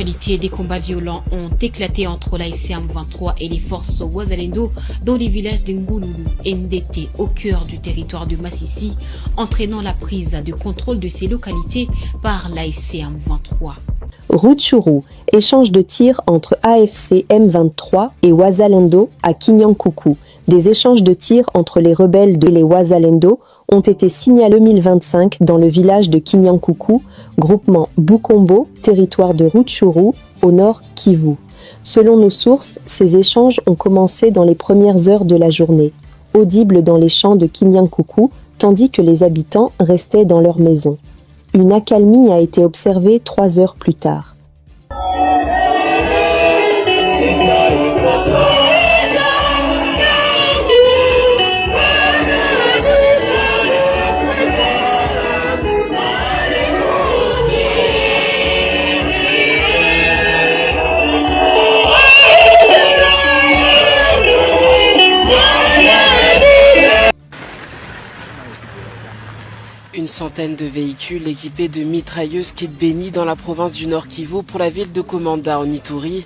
l'actualité, des combats violents ont éclaté entre l'AFC M23 et les forces Wazalendo dans les villages d'Ngouloulou et Ndete au cœur du territoire de Massissi, entraînant la prise de contrôle de ces localités par l'AFC M23. Rutshuru, échange de tirs entre AFC M23 et Wazalendo à Kinyankoukou. Des échanges de tirs entre les rebelles et les Wazalendo ont été signalés en 2025 dans le village de Kinyankoukou, groupement Bukombo, territoire de Rutshuru, au nord Kivu. Selon nos sources, ces échanges ont commencé dans les premières heures de la journée, audibles dans les champs de Kinyankoukou, tandis que les habitants restaient dans leurs maisons. Une accalmie a été observée 3 heures plus tard. Une centaine de véhicules équipés de mitrailleuses quittent Beni dans la province du Nord Kivu pour la ville de Komanda en Ituri.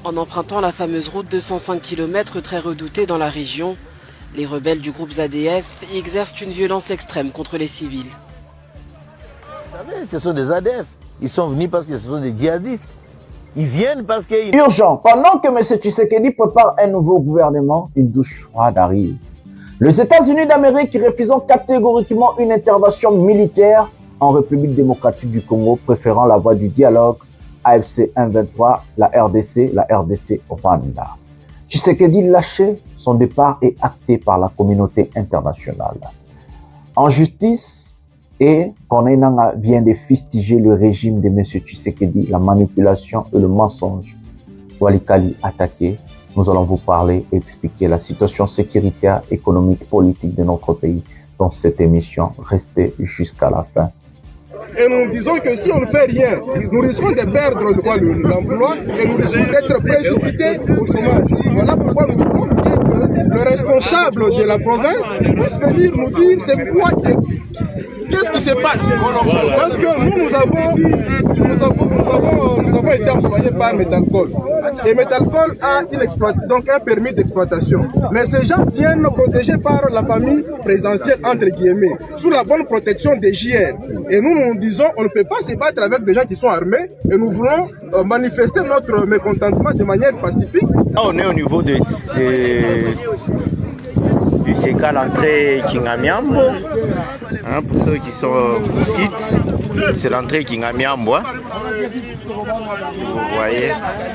En empruntant la fameuse route de 105 km très redoutée dans la région, les rebelles du groupe ZADF exercent une violence extrême contre les civils. Vous savez, ce sont des ADF. Ils sont venus parce que ce sont des djihadistes. Ils viennent parce qu'ils... Urgent, pendant que M. Tshisekedi prépare un nouveau gouvernement, une douche froide arrive. Les États-Unis d'Amérique refusant catégoriquement une intervention militaire en République démocratique du Congo, préférant la voie du dialogue, AFC M23, la RDC au Rwanda. Tshisekedi lâché, son départ est acté par la communauté internationale. En justice, et Corneille vient de fustiger le régime de M. Tshisekedi, la manipulation et le mensonge. Walikali attaqué. Nous allons vous parler et expliquer la situation sécuritaire, économique, politique de notre pays dans cette émission. Restez jusqu'à la fin. Et nous disons que si on ne fait rien, nous risquons de perdre l'emploi et nous risquons d'être précipités au chômage. Voilà pourquoi nous voulons que le responsable de la province puisse venir nous dire c'est quoi, qu'est-ce qui se passe. Parce que nous avons été employés par Metalcol. Et Metalcol a donc un permis d'exploitation. Mais ces gens viennent protégés par la famille présidentielle, entre guillemets, sous la bonne protection des JR. Et nous disons, on ne peut pas se battre avec des gens qui sont armés et nous voulons manifester notre mécontentement de manière pacifique. Là, on est au niveau du CK, l'entrée Kingamiambo. Pour ceux qui sont ici, c'est l'entrée Kingamiambo. Vous voyez,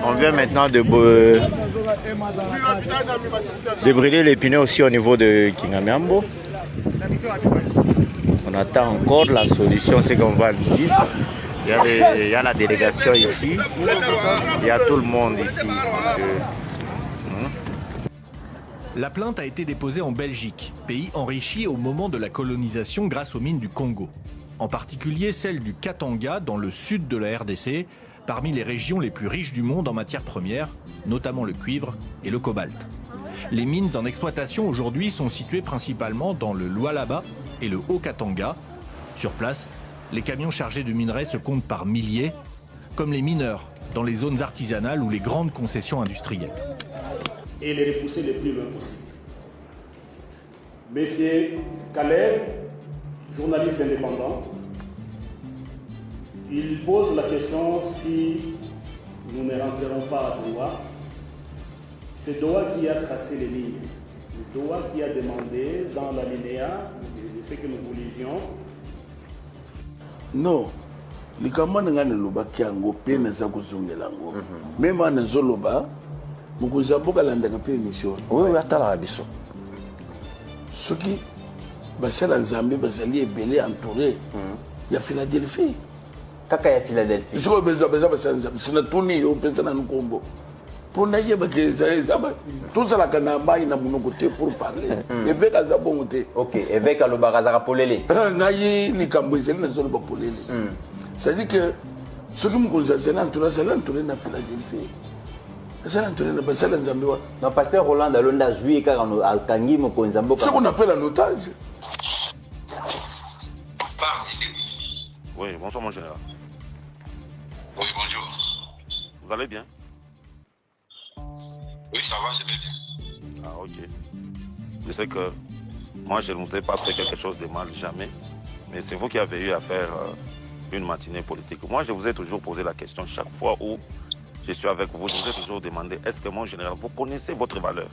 on vient maintenant de brûler les pneus aussi au niveau de Kingamiambo. On attend encore la solution, c'est qu'on va le dire. Il y a la délégation ici, il y a tout le monde ici. La plainte a été déposée en Belgique, pays enrichi au moment de la colonisation grâce aux mines du Congo. En particulier celle du Katanga dans le sud de la RDC, parmi les régions les plus riches du monde en matières premières, notamment le cuivre et le cobalt. Les mines en exploitation aujourd'hui sont situées principalement dans le Lualaba et le Haut-Katanga. Sur place, les camions chargés de minerais se comptent par milliers, comme les mineurs dans les zones artisanales ou les grandes concessions industrielles. Et les repousser le plus loin possible. Monsieur Caleb, journaliste indépendant, il pose la question si nous ne rentrerons pas à Doha. C'est Doha qui a tracé les lignes. Doha qui a demandé dans l'alinéa de ce que nous voulions. Non. Likamwa ngane loba kiango pe nza kuzongela ngo. Même en zoloba mukuzamboka landaka pe émission. Oui, atala biso. Soki basala nzambe basali ebele entouré. Ya Philadelphie. Kaka ya Philadelphie. Soko beza basala nzambe sina tuni yo pensa na nkombo. Pona ye bakeza zaba tout ça la kana mai na munoko te pour parler. Évêque azabongo te. OK, évêque alobaraza polele. Ngai ni kambwezeli na zolo ba polele. C'est-à-dire que ce que nous entouré na Philadelphie. Non, pasteur Roland Alonda joué car on a tangi mon konzambo. Ce qu'on appelle un otage. Oui, bonsoir mon général. Oui, bonjour. Vous allez bien? Oui, ça va, je vais bien. Ah, ok. Je sais que moi, je ne vous ai pas fait quelque chose de mal, jamais. Mais c'est vous qui avez eu à faire une matinée politique. Moi, je vous ai toujours posé la question chaque fois où je suis avec vous. Je vous ai toujours demandé, est-ce que mon général, vous connaissez votre valeur?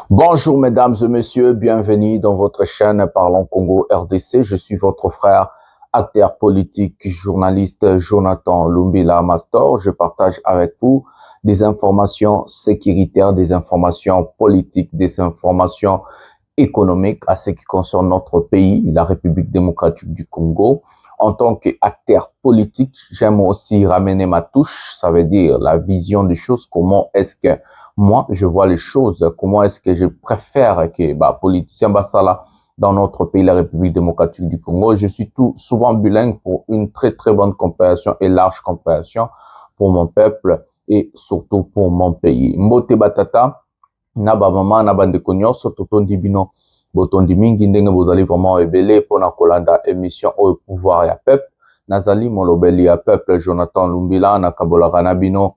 Bonjour mesdames et messieurs, bienvenue dans votre chaîne Parlons Congo RDC. Je suis votre frère, acteur politique, journaliste Jonathan Lumbila Mastor. Je partage avec vous des informations sécuritaires, des informations politiques, des informations économiques à ce qui concerne notre pays, la République démocratique du Congo. En tant qu'acteur politique, j'aime aussi ramener ma touche, ça veut dire la vision des choses, comment est-ce que moi je vois les choses, comment est-ce que je préfère que politicien basala dans notre pays, la République démocratique du Congo. Je suis souvent bilingue pour une très très bonne compréhension et large compréhension pour mon peuple et surtout pour mon pays. Mbote batata, naba mama naba ndekonyo sototondi bino botondi mingi ndenge bozali vraiment ebele pona kolanda émission au pouvoir ya peuple. Nazali molobeli ya peuple Jonathan Lumbila na kabolaka na bino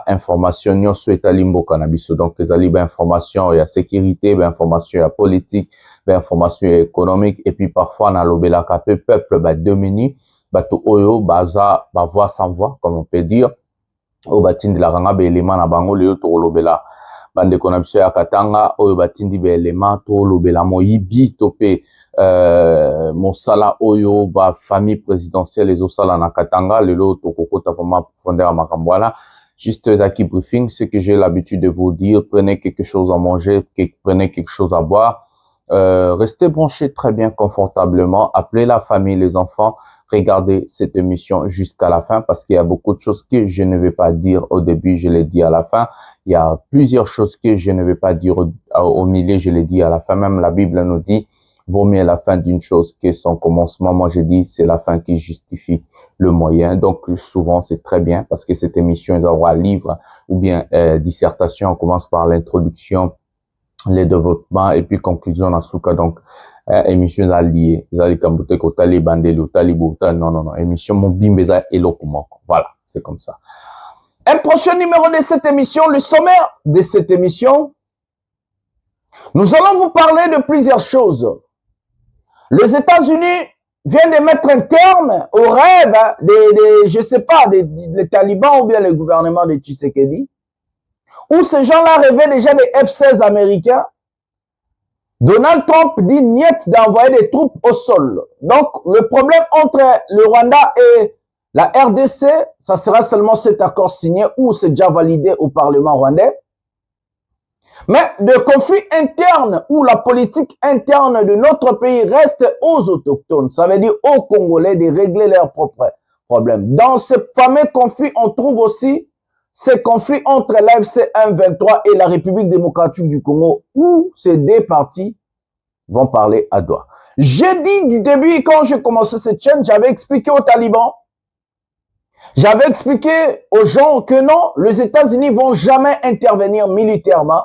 information nyonso etali mboka na biso. Donc ezali information ya sécurité, information ya politique, information économique et puis parfois na lobelaka pe peuple domini bato oyo baza voix sans voix comme on peut dire o batindi la ranga be élément na bango leo to lobela bande konabso ya katanga oyo batindi be élément to lobela moyibi to pe mosala oyo famille présidentielle ezosala na katanga lelo to kokota vraiment profondeur makambo wana. Juste Zaki Briefing, ce que j'ai l'habitude de vous dire, prenez quelque chose à manger, prenez quelque chose à boire, restez branchés très bien confortablement, appelez la famille, les enfants, regardez cette émission jusqu'à la fin parce qu'il y a beaucoup de choses que je ne vais pas dire au début, je l'ai dit à la fin. Il y a plusieurs choses que je ne vais pas dire au milieu, je l'ai dit à la fin. Même la Bible nous dit vaut mieux la fin d'une chose que son commencement. Moi, je dis, c'est la fin qui justifie le moyen. Donc, souvent, c'est très bien parce que cette émission, ils auront un livre ou bien dissertation. On commence par l'introduction, le développement et puis conclusion dans ce cas. Donc, émission alliée. Non. Émission mon bimbeza et lokomoko. Voilà, c'est comme ça. Un prochain numéro de cette émission, le sommaire de cette émission. Nous allons vous parler de plusieurs choses. Les États-Unis viennent de mettre un terme au rêve je sais pas, des talibans ou bien le gouvernement de Tshisekedi, où ces gens-là rêvaient déjà des F-16 américains. Donald Trump dit niet d'envoyer des troupes au sol. Donc, le problème entre le Rwanda et la RDC, ça sera seulement cet accord signé ou c'est déjà validé au Parlement rwandais. Mais de conflits internes où la politique interne de notre pays reste aux autochtones, ça veut dire aux Congolais de régler leurs propres problèmes. Dans ce fameux conflit, on trouve aussi ces conflits entre l'AFC M23 et la République démocratique du Congo où ces deux partis vont parler à doigt. J'ai dit du début, quand j'ai commencé cette chaîne, j'avais expliqué aux talibans, j'avais expliqué aux gens que non, les États-Unis vont jamais intervenir militairement.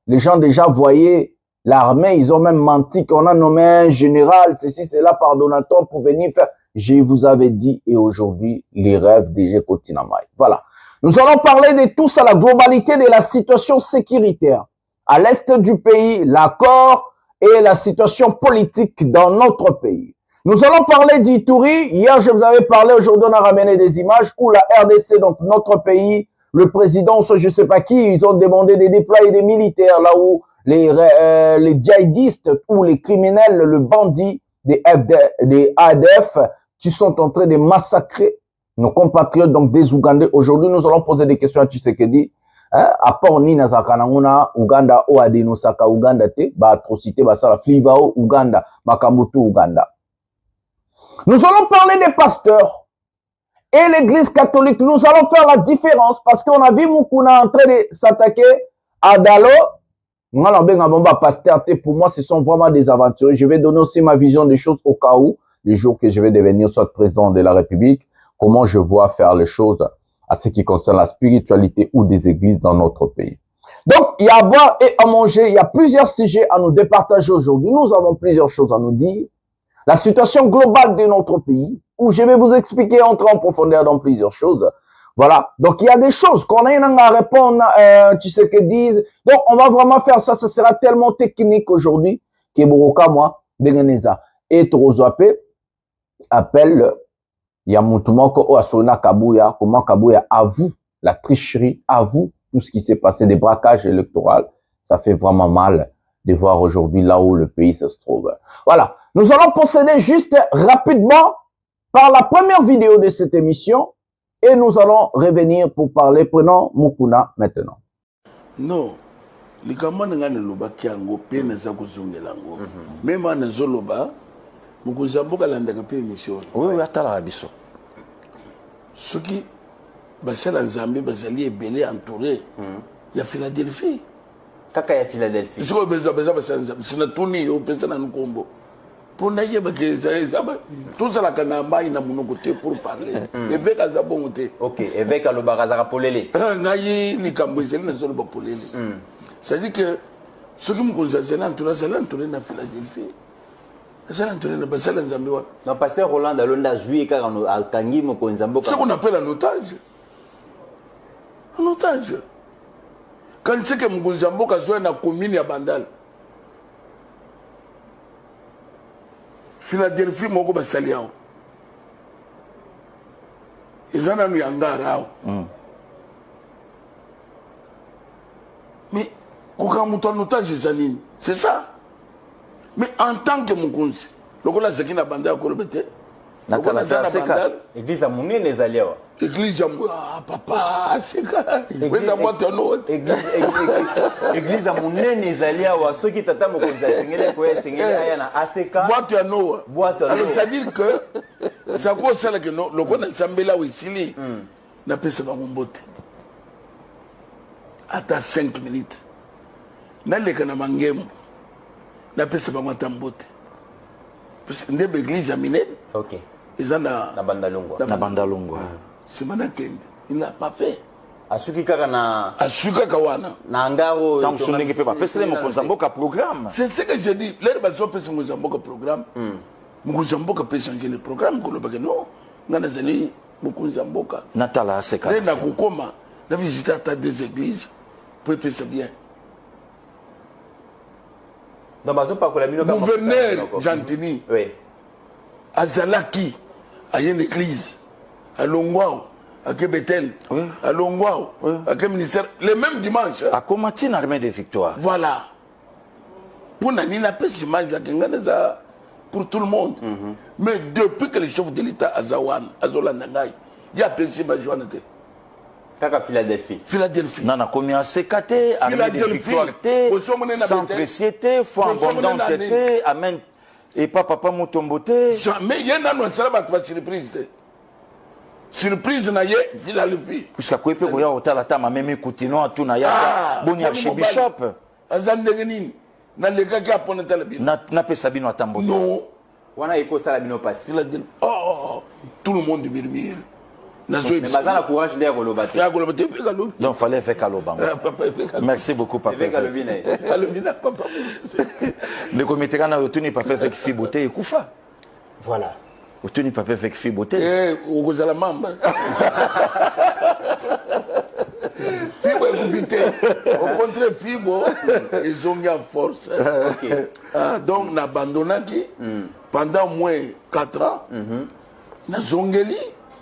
Les gens déjà voyaient l'armée, ils ont même menti qu'on a nommé un général, ceci, cela, par Donald Trump pour venir faire. Je vous avais dit, et aujourd'hui, les rêves déjà Kotinamai. Voilà. Nous allons parler de tout ça, la globalité de la situation sécuritaire. À l'est du pays, l'accord et la situation politique dans notre pays. Nous allons parler d'Ituri. Hier, je vous avais parlé, aujourd'hui, on a ramené des images où la RDC, donc notre pays, le président, je sais pas qui, ils ont demandé de déployer des militaires là où les djihadistes ou les criminels, le bandit des ADF qui sont en train de massacrer nos compatriotes, donc des Ougandais. Aujourd'hui, nous allons poser des questions à Tshisekedi. À part ni nazakananguna Uganda o adenosaka Uganda te, atrocité basala Flivao Uganda, Makamutu Uganda. Nous allons parler des pasteurs. Et l'église catholique, nous allons faire la différence parce qu'on a vu Mukuna en train de s'attaquer à Dalo. Pour moi, ce sont vraiment des aventuriers. Je vais donner aussi ma vision des choses au cas où, le jour que je vais devenir soit président de la République, comment je vois faire les choses à ce qui concerne la spiritualité ou des églises dans notre pays. Donc, il y a à boire et à manger. Il y a plusieurs sujets à nous départager aujourd'hui. Nous avons plusieurs choses à nous dire. La situation globale de notre pays, où je vais vous expliquer, entrer en profondeur dans plusieurs choses. Voilà. Donc, il y a des choses qu'on a à répondre, tu sais que disent. Donc, on va vraiment faire ça. Ça sera tellement technique aujourd'hui. Qui est Boroka, moi, Dengeneza. Et Torozoape appelle Yamutumoko Asona Kabuya. Comment Kabuya avoue la tricherie, avoue tout ce qui s'est passé, des braquages électoraux. Ça fait vraiment mal de voir aujourd'hui là où le pays se trouve. Voilà. Nous allons procéder juste rapidement par la première vidéo de cette émission. Et nous allons revenir pour parler. Prenons Mukuna maintenant. Non. Likama nga ne loba kiango pe na za kuzungela ngo. Même na zoloba mukuzamboka landaka pe émission. Oui, atala biso. Soki basala nzambe bazali ebele entouré. Ya Philadelphie. Kaka ya Philadelphie. Siko beza basala nzambe sina tuni yo pensa na nkombo. Pona yeba ke za tout ça la kanamba ina munokote pour parler. Évêque azabongote. OK, évêque alobaraza polele. Ngayi ni kambwezeli na zolo ba polele. C'est-à-dire que ceux qui me connaissent, c'est l'entouré na Philadelphie. C'est l'entouré na basala nzambe wa. Non, pasteur Roland alonda juillet car à Kangi mo konzambo. C'est ce qu'on appelle un otage. Un otage. Quand c'est que Mgonzambo ka zo na commune ya Bandal. Philadelphie moko basali yao. Ezana nu yangara. Mais quand otage zanine, c'est ça. Mais en tant que Mukunzi, le gars qui n'a bandé à Kolobete, église à Mouné les alliés. Église à papa, c'est quoi? Église à Mouné les alliés. Ceux qui t'attendent au c'est-à-dire que ça cause ça que le gars n'a là où il n'a pas sa bombote. Attends 5 minutes. N'a les canamangem. N'a pas sa bombote. Parce que l'église a miné. Ok. Ils ont na Bandalongo. C'est Manaken. Il n'a pas fait. Asuki Kakana. Asuka Kawana. Nangaro. C'est ce que j'ai dit. L'air bazo pèse Mozamboka programme. Mozamboka pèse le programme. Non. Nanazali Mozamboka. Natala Seka. L'air n'a kukoma. La visite à des églises. Pour pèse bien. Gouverneur Jantini, Azalaki, à une église, à Longwao, à Kebetel, à Longwao, à quel ministère, le même dimanche. À Komatine, armée de victoire. Voilà. Pour Nanina, pour tout le monde. Mais depuis que les chefs de l'État, Azawan, Azolanangay, il y a pensé Bajoanate. Kaka Philadelphie. Philadelphie. Nana combien CKT, armée de victoire T, sans préciété, foi abondante T, amen. Et papa Mutomboté. Mais il y a un surprise. Surprise na ye Philadelphie. Puisque quoi peut voir au talata ma même continuant à tout na ya bon archibishop. Azandenini na le gars qui a ponné talabi. Na pe Sabino Atamboté. Non. Wana iko sala bino passe. Oh, tout le monde murmure. Mais Mazana courage d'air au lobate. Donc fallait faire Kalobam. Merci beaucoup papa. Le comité n'a retenu pas avec Fiboté et Koufa. Voilà. Retenu pas avec Fiboté. Eh, au Zalamamba. Fibo est vite. Au contraire, Fibo, ils ont mis en force. Donc, on a abandonné pendant au moins 4 ans. On a zongeli.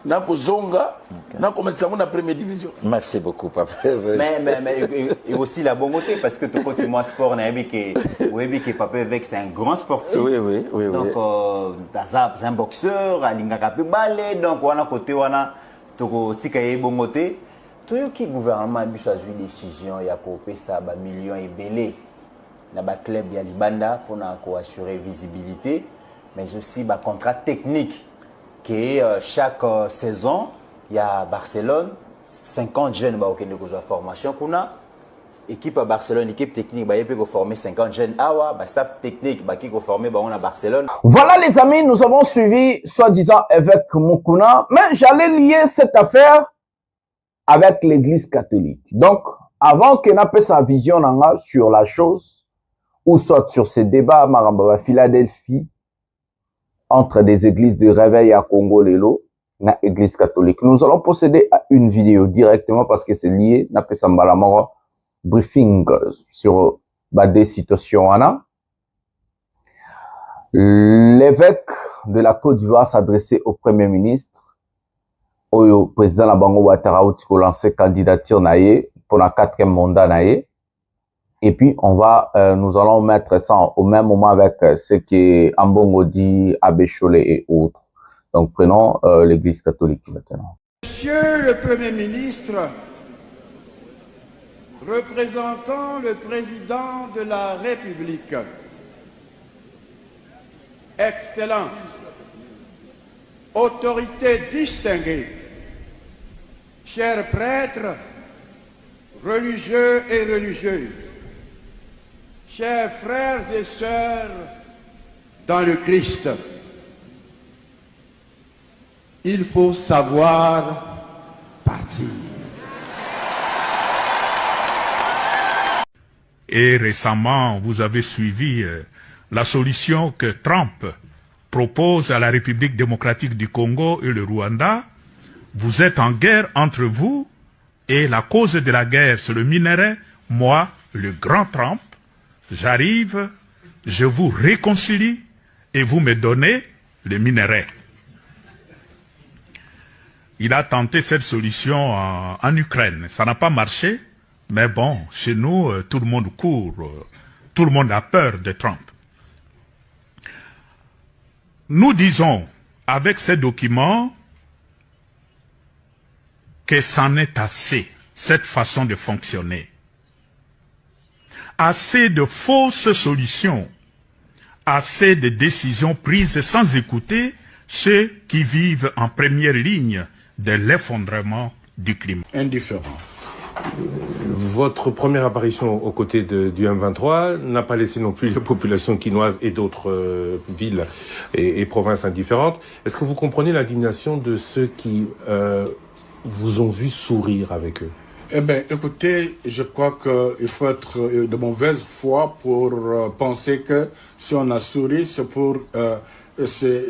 Na Zonga, na commencé la première division. Merci beaucoup, papa. Mais et aussi la bonne côté, parce que tout côté moi sport, on a vu que papa avec c'est un grand sportif. Oui. Donc, c'est un boxeur, Alinga Kapibale, donc on a côté, on a tout ce bon côté. Tout qui gouvernement a choisi une décision, il y a coupé ça, millions et belé. Dans le club, il y a Libanda pour assurer visibilité, mais aussi un contrat technique. Que chaque saison, il y a Barcelone, 50 jeunes qui ont une formation. Pour l'équipe à Barcelone, l'équipe technique, qui peut former 50 jeunes. Le staff technique qui peut former à Barcelone. Voilà les amis, nous avons suivi, soi-disant, évêque Mukuna. Mais j'allais lier cette affaire avec l'église catholique. Donc, avant qu'il n'ait pas sa vision sur la chose, ou soit sur ces débats à Philadelphie, entre des églises de réveil à Congo Lelo, na Église catholique. Nous allons procéder à une vidéo directement parce que c'est lié na Pesambala briefing sur des situations. L'évêque de la Côte d'Ivoire s'adressait au Premier ministre, au président Labango Ouattara, qui a lancé candidature pour la 4e mandat. Et puis, nous allons mettre ça au même moment avec ce qui est Ambongo dit, Abbé Cholé et autres. Donc, prenons l'Église catholique maintenant. Monsieur le Premier ministre, représentant le président de la République, Excellence, autorité distinguée, chers prêtres, religieux et religieuses, chers frères et sœurs dans le Christ, il faut savoir partir. Et récemment, vous avez suivi la solution que Trump propose à la République démocratique du Congo et le Rwanda. Vous êtes en guerre entre vous et la cause de la guerre, c'est le minerai. Moi, le grand Trump, j'arrive, je vous réconcilie et vous me donnez le minerai. Il a tenté cette solution en Ukraine. Ça n'a pas marché, mais bon, chez nous, tout le monde court. Tout le monde a peur de Trump. Nous disons, avec ces documents, que c'en est assez, cette façon de fonctionner. Assez de fausses solutions, assez de décisions prises sans écouter ceux qui vivent en première ligne de l'effondrement du climat. Indifférent. Votre première apparition aux côtés du M23 n'a pas laissé non plus la population quinoise et d'autres villes et provinces indifférentes. Est-ce que vous comprenez l'indignation de ceux qui vous ont vu sourire avec eux? Eh bien, écoutez, je crois qu'il faut être de mauvaise foi pour penser que si on a souri, c'est pour...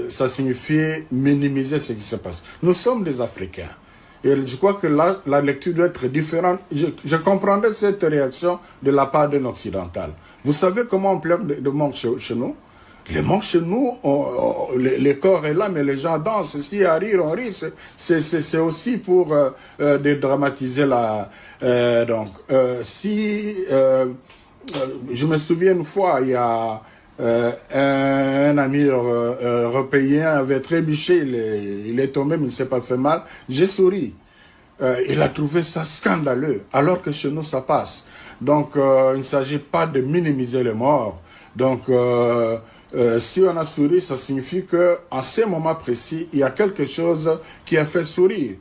ça signifie minimiser ce qui se passe. Nous sommes des Africains. Et je crois que là, la lecture doit être différente. Je comprendrais cette réaction de la part d'un occidental. Vous savez comment on pleure de mort chez nous? Les morts chez nous, les corps est là, mais les gens dansent. Si à rire, on rit. C'est aussi pour dédramatiser la... je me souviens une fois, il y a... un ami européen avait trébuché, il est tombé, mais il ne s'est pas fait mal. J'ai souri. Il a trouvé ça scandaleux, alors que chez nous, ça passe. Donc, il ne s'agit pas de minimiser les morts. Donc, si on a souri, ça signifie qu'en ces moments précis, il y a quelque chose qui a fait sourire.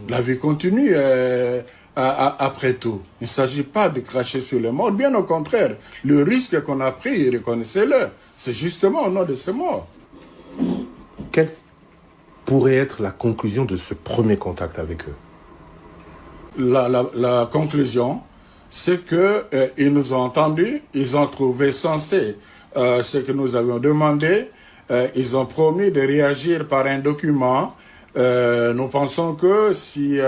La vie continue. Après tout, il ne s'agit pas de cracher sur les morts, bien au contraire. Le risque qu'on a pris, reconnaissez-le, c'est justement au nom de ces morts. Quelle pourrait être la conclusion de ce premier contact avec eux? La conclusion, c'est qu'ils nous ont entendus, ils ont trouvé sensé ce que nous avions demandé, ils ont promis de réagir par un document. Nous pensons que si...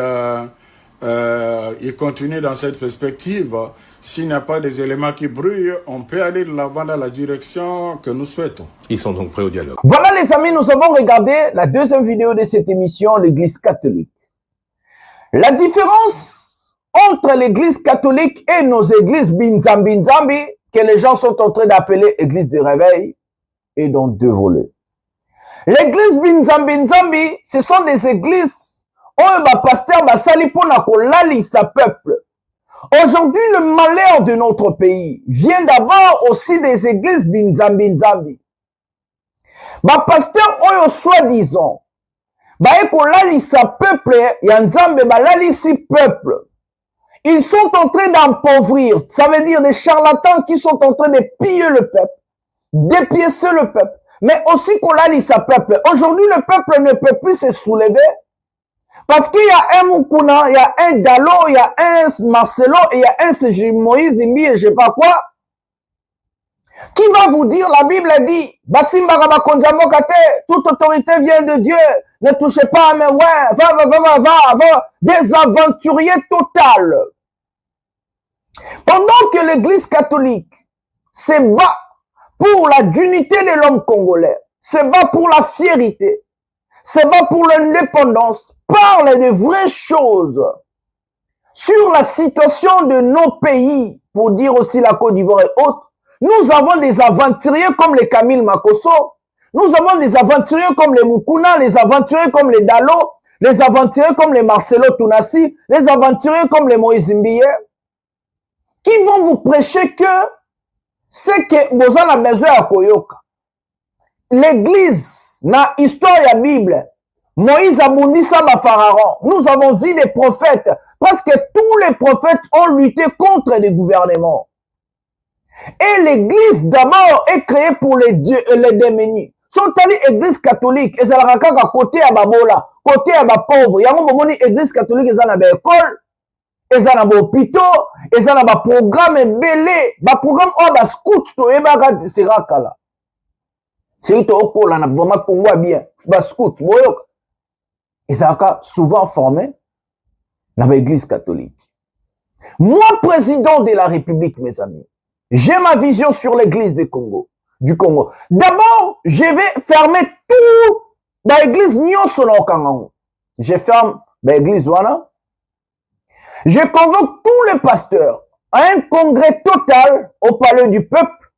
il continue dans cette perspective. S'il n'y a pas des éléments qui brûlent, on peut aller de l'avant dans la direction que nous souhaitons. Ils sont donc prêts au dialogue. Voilà les amis, nous avons regardé la deuxième vidéo de cette émission, l'Église catholique. La différence entre l'Église catholique et nos églises Binzambi, que les gens sont en train d'appeler Église de réveil, est dans deux volets. L'église Binzambi, ce sont des églises pasteur basali pona kolalisa peuple. Aujourd'hui, le malheur de notre pays vient d'abord aussi des églises Binzambi. Pasteur oyo soi-disant kolalisa peuple ya nzambe balalisi peuple. Ils sont en train d'appauvrir, ça veut dire des charlatans qui sont en train de piller le peuple, dépiécer le peuple, mais aussi kolalisa peuple. Aujourd'hui, le peuple ne peut plus se soulever. Parce qu'il y a un Mukuna, il y a un Dalo, il y a un Marcelo, et il y a un Moïse, Zimbi, et je sais pas quoi. Qui va vous dire, la Bible dit, toute autorité vient de Dieu, ne touchez pas à mes va, des aventuriers total. Pendant que l'Église catholique se bat pour la dignité de l'homme congolais, se bat pour la fierté, se bat pour l'indépendance, parle de vraies choses sur la situation de nos pays, pour dire aussi la Côte d'Ivoire et autres. Nous avons des aventuriers comme les Camille Makosso, nous avons des aventuriers comme les Mukuna, les aventuriers comme les Dalo, les aventuriers comme les Marcelo Tounassi, les aventuriers comme les Moïse Mbiye, qui vont vous prêcher que c'est que vous avez besoin à Koyoka. L'église, na histoire de la Bible, Moïse a bondi ça ba pharaon. Nous avons vu des prophètes. Presque tous les prophètes ont lutté contre les gouvernements. Et l'église d'abord est créée pour les démunis. Sont allés église catholique, et ça la à côté à Babola, côté à ba pauvre. Il y a un église catholique, ils ont une école, ils ont un hôpital, ils ont un programme belé, un programme oh ba scout to e ba ga sera kala. C'est to okola na vraiment Congo bien, ba scout boyok. Ils ont souvent formé dans l'église catholique. Moi, président de la République, mes amis, j'ai ma vision sur l'église du Congo. D'abord, je vais fermer tout dans l'église Nyon Solo Kangango. Je ferme l'église Wana. Je convoque tous les pasteurs à un congrès total au palais du peuple,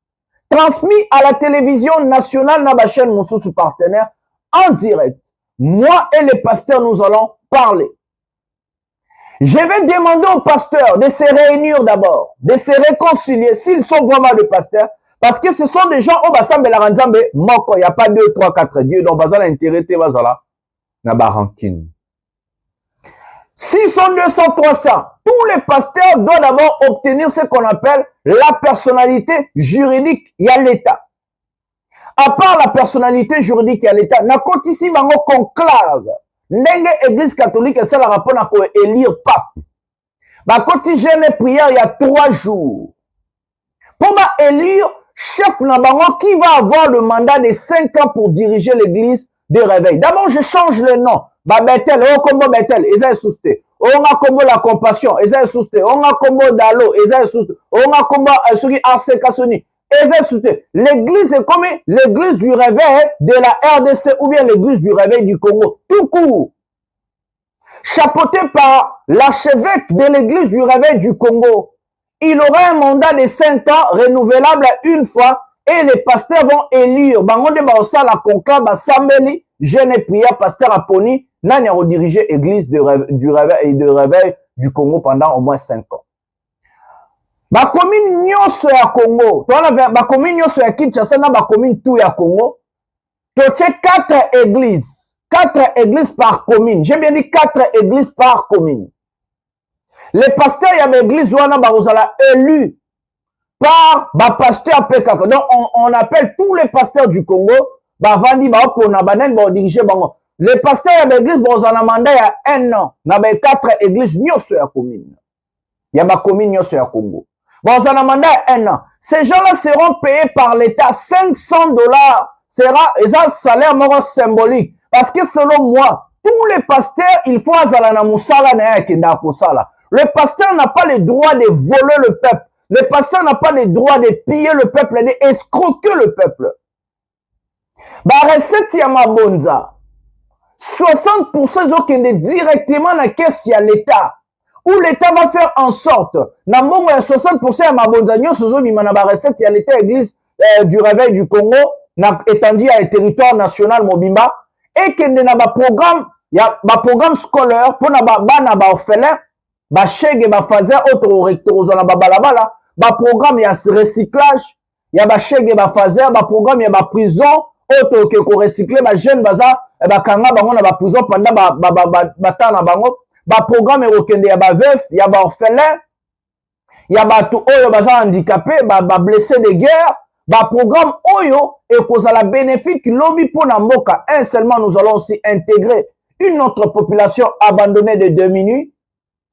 transmis à la télévision nationale Nabachen Moussou partenaire en direct. Moi et les pasteurs, nous allons parler. Je vais demander aux pasteurs de se réunir d'abord, de se réconcilier s'ils sont vraiment des pasteurs, parce que ce sont des gens au Bassam et la Ranzambe, moko, il n'y a pas 2, 3, 4 dieux, donc Bazala intérêt, Bazala, n'a rancune. S'ils sont 200, 300, tous les pasteurs doivent d'abord obtenir ce qu'on appelle la personnalité juridique, il y a l'État. À part la personnalité juridique et à l'État, n'a qu'au ici bango conclave. N'enge église catholique, c'est la rapport à élire pape. Bah, quand il gêne prière, il y a 3 jours. Pour élire chef Nabango qui va avoir le mandat de 5 ans pour diriger l'église de réveil. D'abord, je change le nom. Bah, Bethel, oh, combo Bethel, ils ont sousté. On a combo la compassion, ils ont sousté. On a combo Dalo, ils ont sousté. On a combo celui Arce Kassoni. L'église est comme l'église du réveil de la RDC ou bien l'église du réveil du Congo. Tout court. Chapeauté par l'archevêque de l'église du réveil du Congo. Il aura un mandat de 5 ans renouvelable une fois et les pasteurs vont élire. Bangonde Baosa la conclave à Sambeli, jeune et prière, pasteur Aponi, n'a redirigé l'église du réveil du Congo pendant au moins 5 ans. Ba commune nyonso ya Congo, ba commune nyonso ya Kinshasa na ba commune tout ya Congo, toche 4 églises. 4 églises par commune. J'ai bien dit 4 églises par commune. Les pasteurs ya ba église wana ba ozala élus par ba pasteur PKK. Donc on appelle tous les pasteurs du Congo, ba vandi ba opona banel ba diriger bango. Les pasteurs ya ba église ba ozala mandat ya 1 an na ba 4 églises nyonso ya commune. Ya ba commune nyonso ya Congo. Bon, ça n'a mandat 1 an. Ces gens-là seront payés par l'État. $500 sera un salaire mort symbolique. Parce que selon moi, tous les pasteurs, il faut azalana musala na yakenda kosala. Le pasteur n'a pas le droit de voler le peuple. Le pasteur n'a pas le droit de piller le peuple, d'escroquer le peuple. Bah, recette ya mabonza. 60% zokende directement na caisse ya l'État. Où l'État va faire en sorte, Nambongo ya 60% ya mabonzanyo sozo bimana ba recette ya l'État église du réveil du Congo, na étendu à un territoire national mobimba, et kende na ba programme scolaire pour na ba bana ba orphelin, ba chege ba fazer auto rectorozo na ba balabala, ba programme ya recyclage, ya ba chege ba fazer, ba programme ya ba prison, auto ke ko recycler ba jeune baza, ba kanga bango na ba prison pendant ba tana bango. Ba programme erokende ya ba veuf, ya ba orphelin, ya ba tout oyo baza handicapé, ba blessé de guerre, ba programme oyo ekozala bénéfique lobby pour na mboka. Un seulement nous allons aussi intégrer une autre population abandonnée de 2 minutes,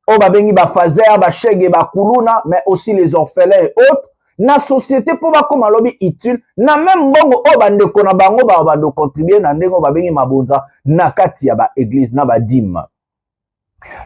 o ba bengi ba fazer, ba chege, ba kuluna, mais aussi les orphelins et autres. na société pour ba comme lobby utile na même bongo o bande ko na bango ba bande contribuer na ndengo ba bengi mabonza na kati ya ba église na ba dîme.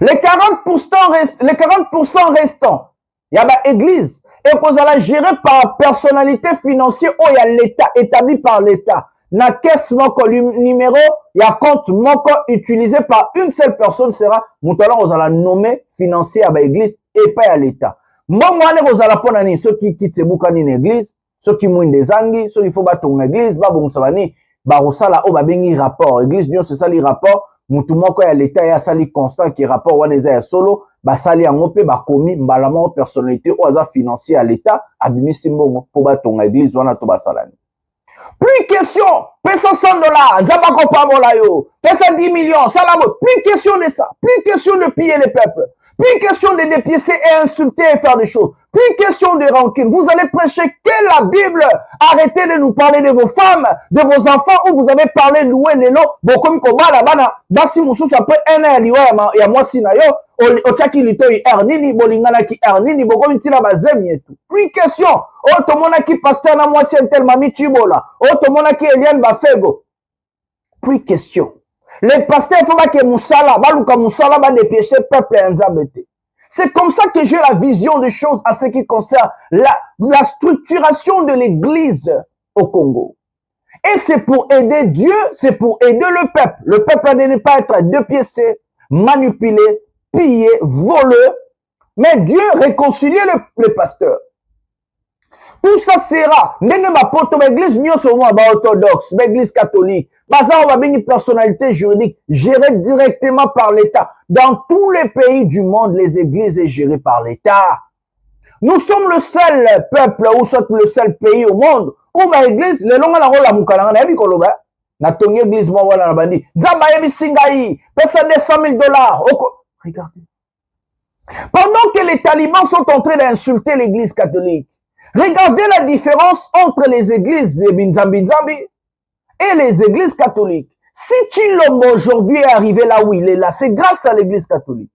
Les 40% restants ya ba église et qu'on la gérer par personnalité financière ou ya l'état établi par l'état. Na caisse moko numéro ya compte moko utilisé par une seule personne sera moutala ozala nommé financier à ba église et pas à l'état. Mbongo ane ozala pona ni ceux qui quittent buka ni église, ceux qui mouinent des angi, ceux qui faut battre une église, ba bon sabani ba rosala o ba bengi rapport église dio c'est ça li rapport mutu moko ya l'état ya sali constant qui rapport wana eza ya solo ba sali yango pe ba komi mbala mo personnalité o aza financier à l'état abimisi mbongo po battre une église wana to ba salani. Plus question, pesa $100, nzaba ko pamola yo, pesa 10 millions, ça là, plus question de ça, plus question de piller les peuples, plus question de dépiécer et insulter et faire des choses, plus question de rancune. Vous allez prêcher que la Bible. Arrêtez de nous parler de vos femmes, de vos enfants, où vous avez parlé de louer les noms, bon comme kobala bana, basi mususu après un an liwa ya mwasi na yo, otaki litoi ernini, bolingana ki ernini, boko mitila bazemi et tout. Plus question, otomona ki pasteur na mwasi entel mami chibola, otomona ki Eliane Bafego. Plus question. Les pasteurs, il faut pas que Moussala, baluka Moussala, va dépêcher peuple et nzambete. C'est comme ça que j'ai la vision des choses en ce qui concerne la structuration de l'église au Congo. Et c'est pour aider Dieu, c'est pour aider le peuple. Le peuple ne doit pas être dépiécé, manipulé, pillé, volé. Mais Dieu réconcilie les pasteurs. Tout ça sera. Ndenge ba poto l'église nyo so ba orthodoxe, l'église catholique. Baza on va une personnalité juridique gérée directement par l'État. Dans tous les pays du monde, les églises sont gérées par l'État. Nous sommes le seul peuple ou soit le seul pays au monde où l'église, le long la rola mukala na bi koloba. Na tongi église mo wala na bandi. Nzamba yebi singai, pesa $200,000. Regardez. Pendant que les talibans sont en train d'insulter l'église catholique, regardez la différence entre les églises de Binzambi et les églises catholiques. Si Chilombo aujourd'hui est arrivé là où il est là, c'est grâce à l'église catholique.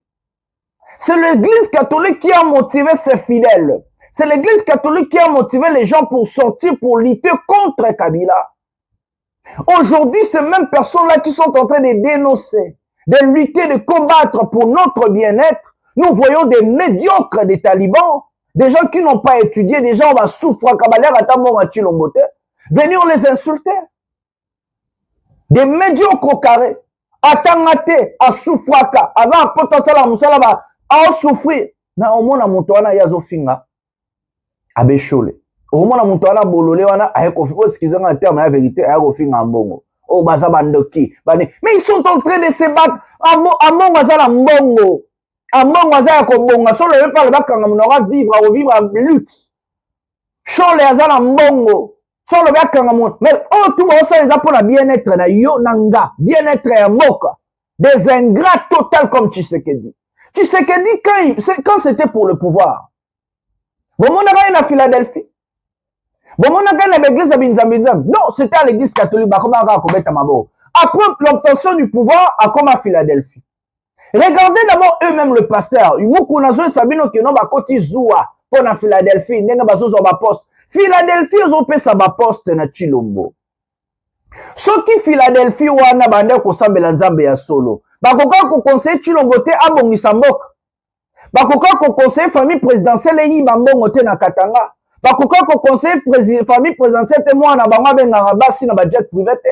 C'est l'église catholique qui a motivé ses fidèles. C'est l'église catholique qui a motivé les gens pour sortir, pour lutter contre Kabila. Aujourd'hui, ces mêmes personnes-là qui sont en train de dénoncer, de lutter, de combattre pour notre bien-être, nous voyons des médiocres des talibans, des gens qui n'ont pas étudié, des gens qui vont souffrir, venir les insulter. Des médiocres carrés, atangate, à souffrir, avant potentiel à moussalaba, à souffrir. Na omona mutoana yazo finga, abeshole. Omona mutoana bolole wana, ayekofi, oh, excusez-moi, en terme, la vérité, ayekofi ngambongo. Oh, baza bandoki, bane. Mais ils sont en train de se battre, among azala mbongo. Among azala kobonga, solo le parle bakanga, on aura vivre à lutte. Chole azala mbongo. Solo bakanga mon. Mais oh, tout ça les a pour la bien-être na yo nanga, bien-être ya moka. Des ingrats total comme Tshisekedi. Tshisekedi quand c'était pour le pouvoir. Bon mon a à Philadelphie. Bon mon a à l'église à Binzambinzam. Non, c'était à l'église catholique bah comment à Kobeta Mabo. Après l'obtention du pouvoir à comme à Philadelphie. Regardez d'abord eux-mêmes le pasteur. Umuku nazo sabino ke no ba koti zuwa pour na Philadelphie, ndenga bazo zo ba poste. Philadelphie ils ont payé sa poste na Chilombo. Ce qui Philadelphie wana bande ko sambela nzambe ya solo. Bakoka ko conseiller Chilombo te abongisa mboka. Bakoka ko conseiller famille présidentielle yi bambongo te na Katanga. Bakoka ko conseiller famille présidentielle te mwana bango benga basi na budget privé te.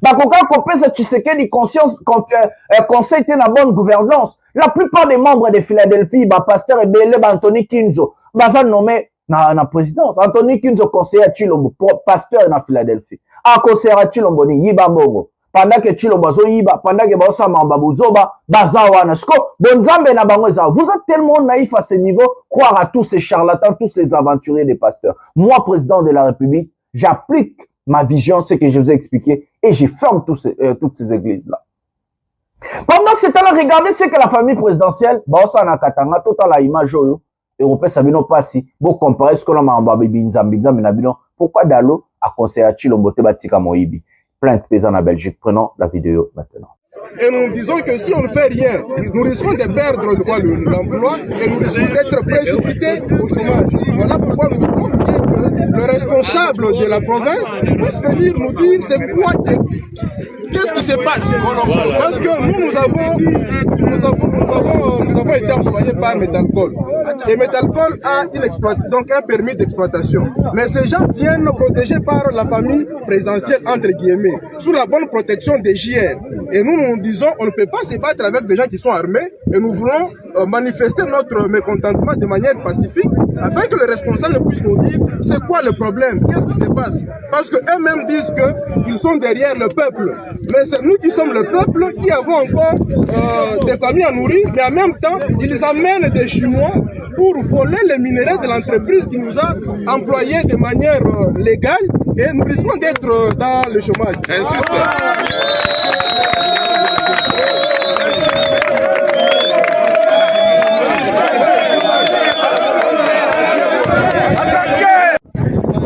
Bakoka ko pesa Tshisekedi conseil te na bonne gouvernance. La plupart des membres de Philadelphie ba pasteur Ebele ba Anthony Kinzo baza nommé na présidence. Anthony Kinzo conseiller à Chilombo, pasteur na Philadelphie. A conseiller à Chilombo ni yiba mbongo. Pendant que Chilombo zo yiba, pendant que baosa mamba buzoba, bazawa na sko, bonzambe na bango za. Vous êtes tellement naïf à ce niveau, croire à tous ces charlatans, tous ces aventuriers des pasteurs. Moi, président de la République, j'applique ma vision, ce que je vous ai expliqué, et je ferme toutes ces églises-là. Pendant ce temps-là, regardez ce que la famille présidentielle, baosa na katanga, total la image yo. Européen Sabino Passi, vous comparez ce que l'on a en Babi Nzambinza, pourquoi Dalo a conseillé à Chilombo Tebatika Moïbi? Plainte paysanne en Belgique. Prenons la vidéo maintenant. Et nous disons que si on ne fait rien, nous risquons de perdre l'emploi et nous risquons d'être précipités au chômage. Voilà pourquoi nous voulons responsables de la province puissent venir nous dire c'est quoi, qu'est-ce qui se passe. Parce que nous avons été employés par Métalcol. Et Métalcol a donc un permis d'exploitation. Mais ces gens viennent protégés par la famille présidentielle, entre guillemets, sous la bonne protection des JR. Et nous disons, on ne peut pas se battre avec des gens qui sont armés, et nous voulons manifester notre mécontentement de manière pacifique, afin que les responsables puissent nous dire c'est quoi le problème, qu'est-ce qui se passe. Parce qu'eux-mêmes disent qu'ils sont derrière le peuple. Mais c'est nous qui sommes le peuple qui avons encore des familles à nourrir, mais en même temps, ils amènent des Chinois pour voler les minéraux de l'entreprise qui nous a employés de manière légale, et nous risquons d'être dans le chômage.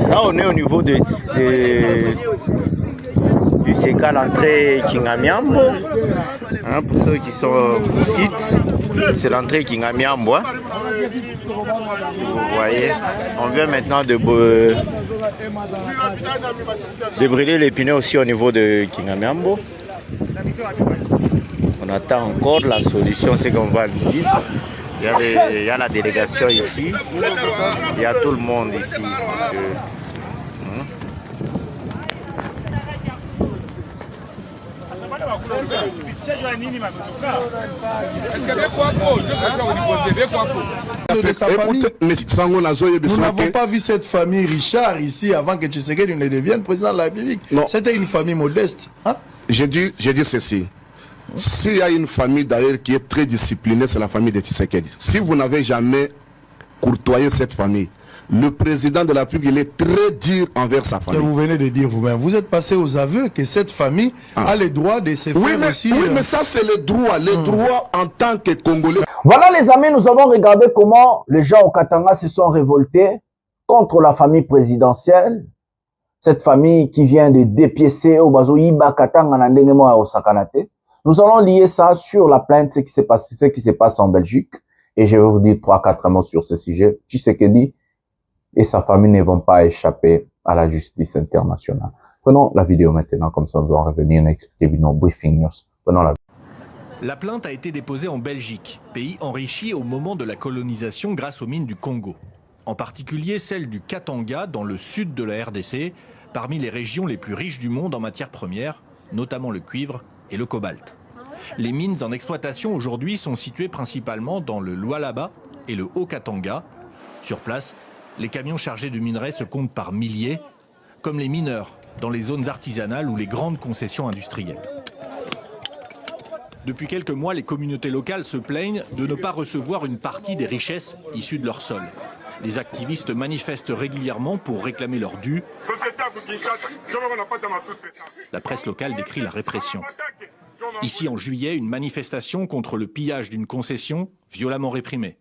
Ça, on est au niveau du CK, l'entrée Kingamiambo. Hein, pour ceux qui sont ici, c'est l'entrée Kingamiambo. Hein. Vous voyez, on vient maintenant de brûler les pneus aussi au niveau de Kingamiambo. On attend encore la solution, c'est qu'on va le dire. Il y a la délégation ici, il y a tout le monde ici. Nous n'avons pas vu cette famille Richard ici avant que Tshisekedi ne devienne président de la République. C'était une famille modeste. Hein? J'ai dit ceci. S'il y a une famille d'ailleurs qui est très disciplinée, c'est la famille de Tshisekedi. Si vous n'avez jamais courtoyé cette famille, le président de la République, il est très dur envers sa famille. Que vous venez de dire vous-même. Vous êtes passé aux aveux que cette famille a les droits de se faire aussi. Oui, mais ça c'est les droits en tant que Congolais. Voilà les amis, nous avons regardé comment les gens au Katanga se sont révoltés contre la famille présidentielle. Cette famille qui vient de dépiécer au bazo Iba Katanga Nandengemo à Osakanate. Nous allons lier ça sur la plainte, ce qui se passe en Belgique. Et je vais vous dire 3-4 mots sur ce sujet. Tshisekedi et sa famille ne vont pas échapper à la justice internationale. Prenons la vidéo maintenant, comme ça nous allons revenir et expliquer nos briefing news. Prenons la La plainte a été déposée en Belgique, pays enrichi au moment de la colonisation grâce aux mines du Congo. En particulier celle du Katanga dans le sud de la RDC, parmi les régions les plus riches du monde en matières premières, notamment le cuivre et le cobalt. Les mines en exploitation aujourd'hui sont situées principalement dans le Lualaba et le Haut-Katanga. Sur place, les camions chargés de minerais se comptent par milliers, comme les mineurs dans les zones artisanales ou les grandes concessions industrielles. Depuis quelques mois, les communautés locales se plaignent de ne pas recevoir une partie des richesses issues de leur sol. Les activistes manifestent régulièrement pour réclamer leur dû. La presse locale décrit la répression. Ici, en juillet, une manifestation contre le pillage d'une concession violemment réprimée.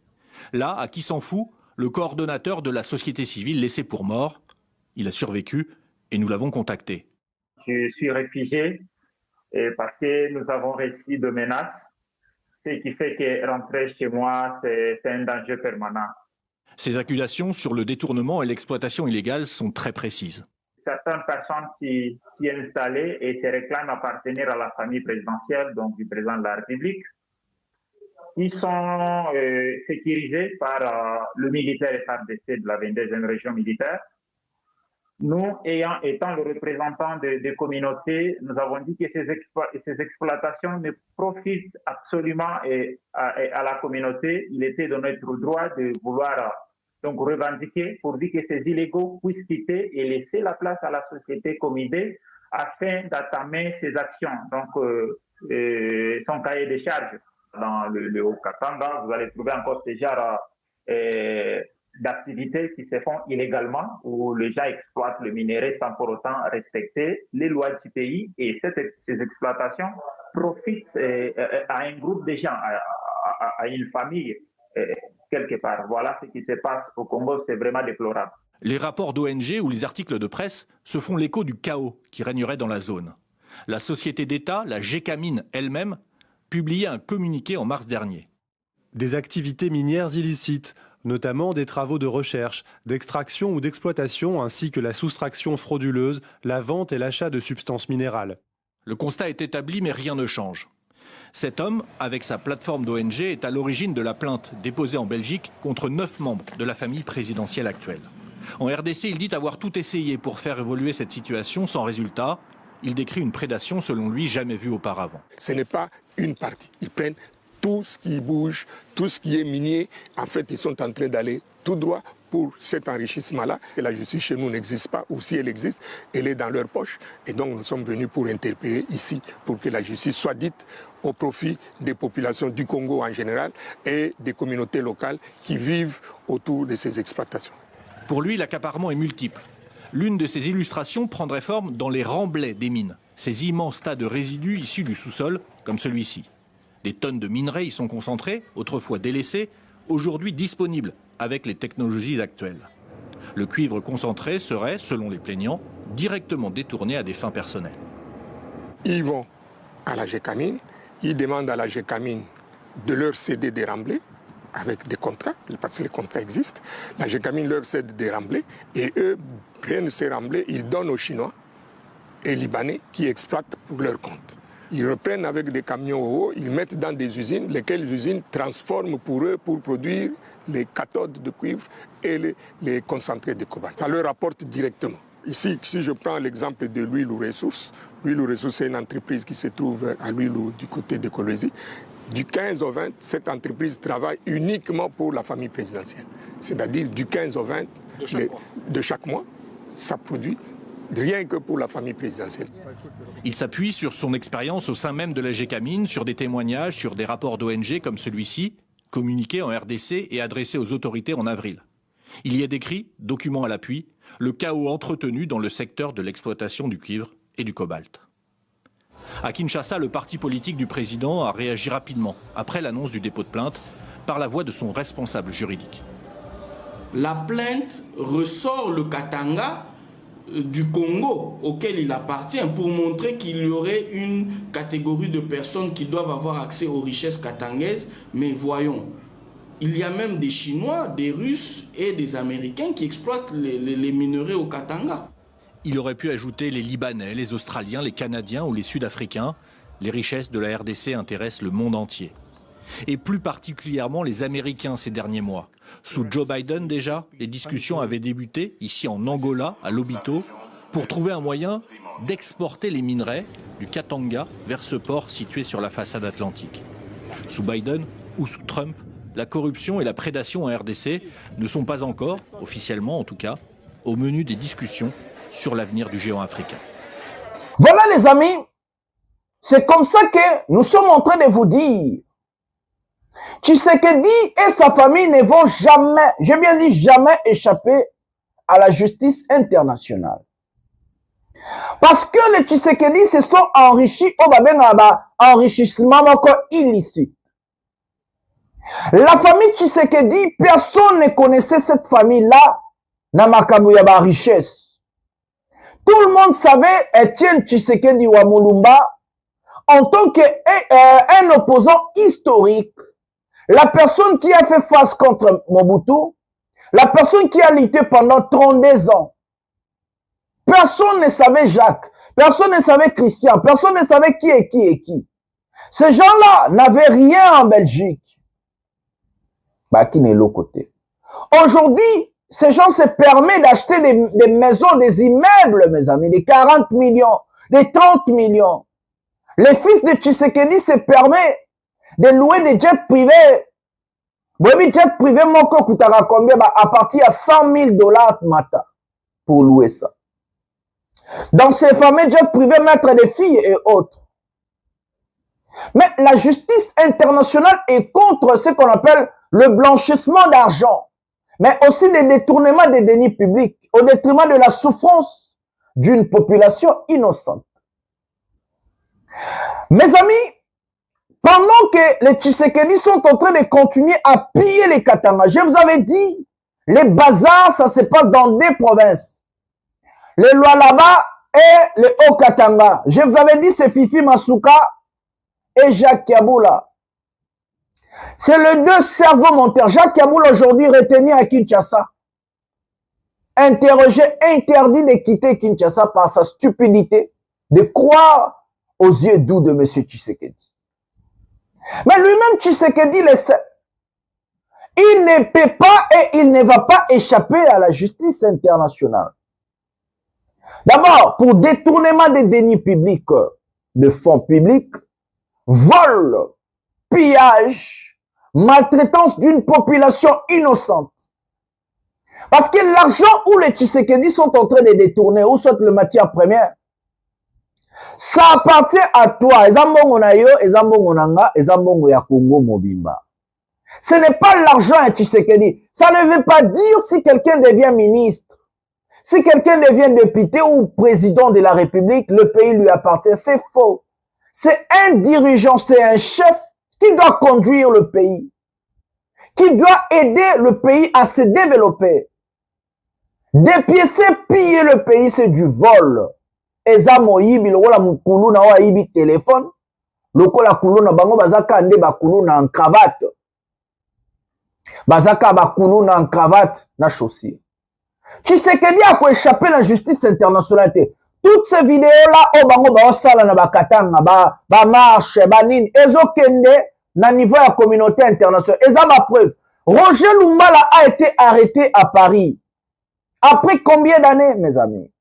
Là, à qui s'en fout, le coordonnateur de la société civile laissé pour mort. Il a survécu et nous l'avons contacté. Je suis réfugié parce que nous avons reçu de menaces, ce qui fait que rentrer chez moi, c'est un danger permanent. Ces accusations sur le détournement et l'exploitation illégale sont très précises. Certaines personnes s'y installées et se réclament appartenir à la famille présidentielle, donc du président de la République. Ils sont sécurisés par le militaire FARDC de la 22e région militaire. Nous, étant le représentant des communautés, nous avons dit que ces exploitations ne profitent absolument à la communauté. Il était de notre droit de vouloir donc revendiquer pour dire que ces illégaux puissent quitter et laisser la place à la société comme idée afin d'entamer ses actions. Donc, son cahier des charges dans le Haut-Katanga, vous allez trouver encore ce genre d'activités qui se font illégalement, où les gens exploitent le minerai sans pour autant respecter les lois du pays. Et ces exploitations profitent à un groupe de gens, à une famille, quelque part. Voilà ce qui se passe au Congo, c'est vraiment déplorable. Les rapports d'ONG ou les articles de presse se font l'écho du chaos qui régnerait dans la zone. La société d'État, la GECAMINE elle-même, publiait un communiqué en mars dernier. Des activités minières illicites notamment des travaux de recherche, d'extraction ou d'exploitation, ainsi que la soustraction frauduleuse, la vente et l'achat de substances minérales. Le constat est établi, mais rien ne change. Cet homme, avec sa plateforme d'ONG, est à l'origine de la plainte déposée en Belgique contre 9 membres de la famille présidentielle actuelle. En RDC, il dit avoir tout essayé pour faire évoluer cette situation sans résultat. Il décrit une prédation, selon lui, jamais vue auparavant. Ce n'est pas une partie. Ils prennent tout ce qui bouge, tout ce qui est minier. En fait, ils sont en train d'aller tout droit pour cet enrichissement-là. Et la justice chez nous n'existe pas, ou si elle existe, elle est dans leur poche. Et donc nous sommes venus pour interpeller ici, pour que la justice soit dite au profit des populations du Congo en général et des communautés locales qui vivent autour de ces exploitations. Pour lui, l'accaparement est multiple. L'une de ces illustrations prendrait forme dans les remblais des mines, ces immenses tas de résidus issus du sous-sol, comme celui-ci. Des tonnes de minerais y sont concentrées, autrefois délaissées, aujourd'hui disponibles avec les technologies actuelles. Le cuivre concentré serait, selon les plaignants, directement détourné à des fins personnelles. Ils vont à la Gécamine, ils demandent à la Gécamine de leur céder des remblais avec des contrats, parce que les contrats existent. La Gécamine leur cède des remblais et eux prennent ces remblais, ils donnent aux Chinois et Libanais qui exploitent pour leur compte. Ils reprennent avec des camions hauts, ils mettent dans des usines, lesquelles usines transforment pour eux pour produire les cathodes de cuivre et les concentrés de cobalt. Ça leur rapporte directement. Ici, si je prends l'exemple de l'huile ou ressources, l'huile ou ressources, c'est une entreprise qui se trouve à l'huile du côté de Kolwezi. Du 15 au 20, cette entreprise travaille uniquement pour la famille présidentielle. C'est-à-dire du 15 au 20 de chaque mois, ça produit rien que pour la famille présidentielle. Il s'appuie sur son expérience au sein même de la Gécamine, sur des témoignages, sur des rapports d'ONG comme celui-ci, communiqués en RDC et adressés aux autorités en avril. Il y est décrit, documents à l'appui, le chaos entretenu dans le secteur de l'exploitation du cuivre et du cobalt. À Kinshasa, le parti politique du président a réagi rapidement, après l'annonce du dépôt de plainte, par la voix de son responsable juridique. La plainte ressort le Katanga du Congo auquel il appartient pour montrer qu'il y aurait une catégorie de personnes qui doivent avoir accès aux richesses katangaises. Mais voyons, il y a même des Chinois, des Russes et des Américains qui exploitent les minerais au Katanga. Il aurait pu ajouter les Libanais, les Australiens, les Canadiens ou les Sud-Africains. Les richesses de la RDC intéressent le monde entier. Et plus particulièrement les Américains ces derniers mois. Sous Joe Biden déjà, les discussions avaient débuté, ici en Angola, à Lobito, pour trouver un moyen d'exporter les minerais du Katanga vers ce port situé sur la façade atlantique. Sous Biden ou sous Trump, la corruption et la prédation en RDC ne sont pas encore, officiellement en tout cas, au menu des discussions sur l'avenir du géant africain. Voilà les amis, c'est comme ça que nous sommes en train de vous dire. Tshisekedi et sa famille ne vont jamais, j'ai bien dit jamais, échapper à la justice internationale. Parce que les Tshisekedi se sont enrichis au enrichissement illicite. La famille Tshisekedi, personne ne connaissait cette famille-là dans Makambu Yaba richesse. Tout le monde savait Étienne Tshisekedi Wamulumba en tant qu'un opposant historique. La personne qui a fait face contre Mobutu, la personne qui a lutté pendant 32 ans. Personne ne savait Jacques, personne ne savait Christian, personne ne savait qui est qui et qui. Ces gens-là n'avaient rien en Belgique. Bah, qui n'est l'autre côté. Aujourd'hui, ces gens se permettent d'acheter des maisons, des immeubles, mes amis, des 40 millions, des 30 millions. Les fils de Tshisekedi se permettent de louer des jets privés. Oui, jet privé, mon corps coûtera combien? Bah, à partir à $100 000 matin pour louer ça. Dans ces fameux jets privés, mettre des filles et autres. Mais la justice internationale est contre ce qu'on appelle le blanchissement d'argent, mais aussi des détournements des deniers publics au détriment de la souffrance d'une population innocente. Mes amis, pendant que les Tshisekedi sont en train de continuer à piller les Katanga, je vous avais dit, les bazars, ça se passe dans des provinces. Le Lualaba et le Haut-Katanga. Je vous avais dit, c'est Fifi Masuka et Jacques Kaboula. C'est le deux cerveaux monteurs. Jacques Kaboul aujourd'hui retenu à Kinshasa. Interrogé, interdit de quitter Kinshasa par sa stupidité de croire aux yeux doux de M. Tshisekedi. Mais lui-même, Tshisekedi le sait. Il ne peut pas et il ne va pas échapper à la justice internationale. D'abord, pour détournement des deniers publics, de fonds publics, vol, pillage, maltraitance d'une population innocente. Parce que l'argent où les Tshisekedi sont en train de détourner, ou soit le matière première, ça appartient à toi. Ezambongo na yo, ezambongo nanga, ezambongo ya Congo Mobimba. Ce n'est pas l'argent à Tshisekedi. Ça ne veut pas dire si quelqu'un devient ministre, si quelqu'un devient député ou président de la République, le pays lui appartient. C'est faux. C'est un dirigeant, c'est un chef qui doit conduire le pays, qui doit aider le pays à se développer. Dépiécer, piller le pays, c'est du vol. Eza moyibi, lokola mukulu na wa yibi téléphone, lokola kulu na bango bazaka nde bakulu na en cravate. Bazaka bakulu na en cravate na chaussure. Tshisekedi a échappé la justice internationale. Toutes ces vidéos-là, oh bango ba osala na bakatanga, ba marche, ba nini, ezo kende na niveau ya communauté internationale. Eza ma preuve. Roger Lumbala a été arrêté à Paris. Après combien d'années, mes amis?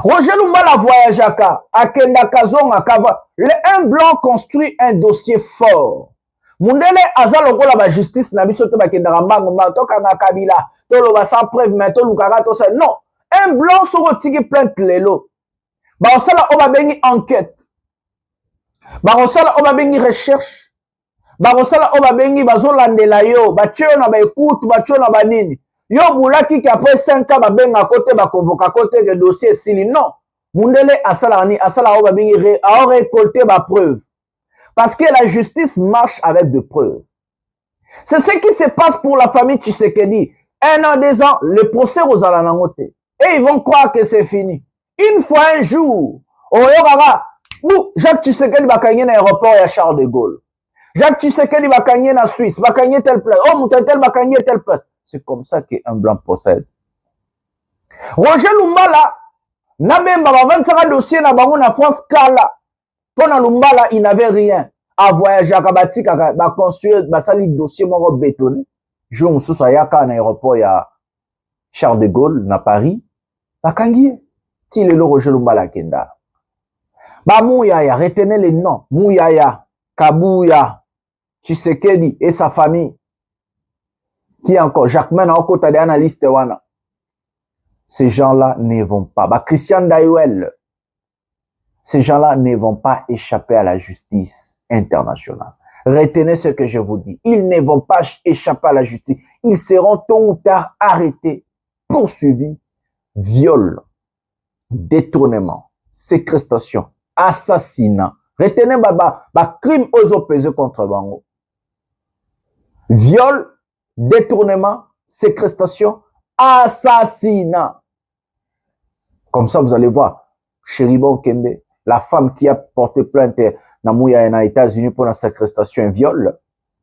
Roger Lumbala voyage à Kenda Kazonga Kava. Un blanc construit un dossier fort. Mundele azalo la justice na biso te bakenda rambango ma to kanga Kabila to lo ba sans preuve mais to lukaka to ça. Non, un blanc soko tiki plainte lelo. Ba osala oba bengi enquête. Ba osala oba bengi recherche. Ba osala oba bengi bazolandela yo, ba tio na ba écoute, ba tio na ba nini. Yo boulaki ki après 5 ans ba benga côté ba convoquer côté que dossier sili. Non, Mundele asala ni asala oba bengi a récolté ba preuve. Parce que la justice marche avec des preuves. C'est ce qui se passe pour la famille Tshisekedi. 1 an, 2 ans, le procès aux Alanangote. Et ils vont croire que c'est fini. Une fois un jour, Jacques Tshisekedi va gagner l'aéroport à Charles de Gaulle. Jacques Tshisekedi va gagner en Suisse, va gagner telle place. Oh, Moutantel va gagner telle place. C'est comme ça qu'un blanc procède. Roger Lumbala, Nabemba va vendre un dossier na bango na France Kala. Pendant Lumbala, il n'avait rien. À voyager à Kabati, à construire, à salir dossier, mon bétonné. Je me suis à un aéroport, il y a Charles de Gaulle, à Paris. Bah, Kangi, il est le Roger Lumbala Kenda. Bah, Mouyaya, retenez les noms. Mouyaya, Kabouya, Tshisekedi et sa famille. Qui encore? Jacquemin, encore, t'as des analystes, wana. Ces gens-là ne vont pas. Bah, Christian Dayuel. Ces gens-là ne vont pas échapper à la justice internationale. Retenez ce que je vous dis. Ils ne vont pas échapper à la justice. Ils seront tôt ou tard arrêtés, poursuivis, viol, détournement, séquestration, assassinat. Retenez crime aux opposés contre Bango. Viol, détournement, séquestration, assassinat. Comme ça, vous allez voir. Cheribo Kembe, la femme qui a porté plainte Namouya aux États-Unis pour la séquestration et viol,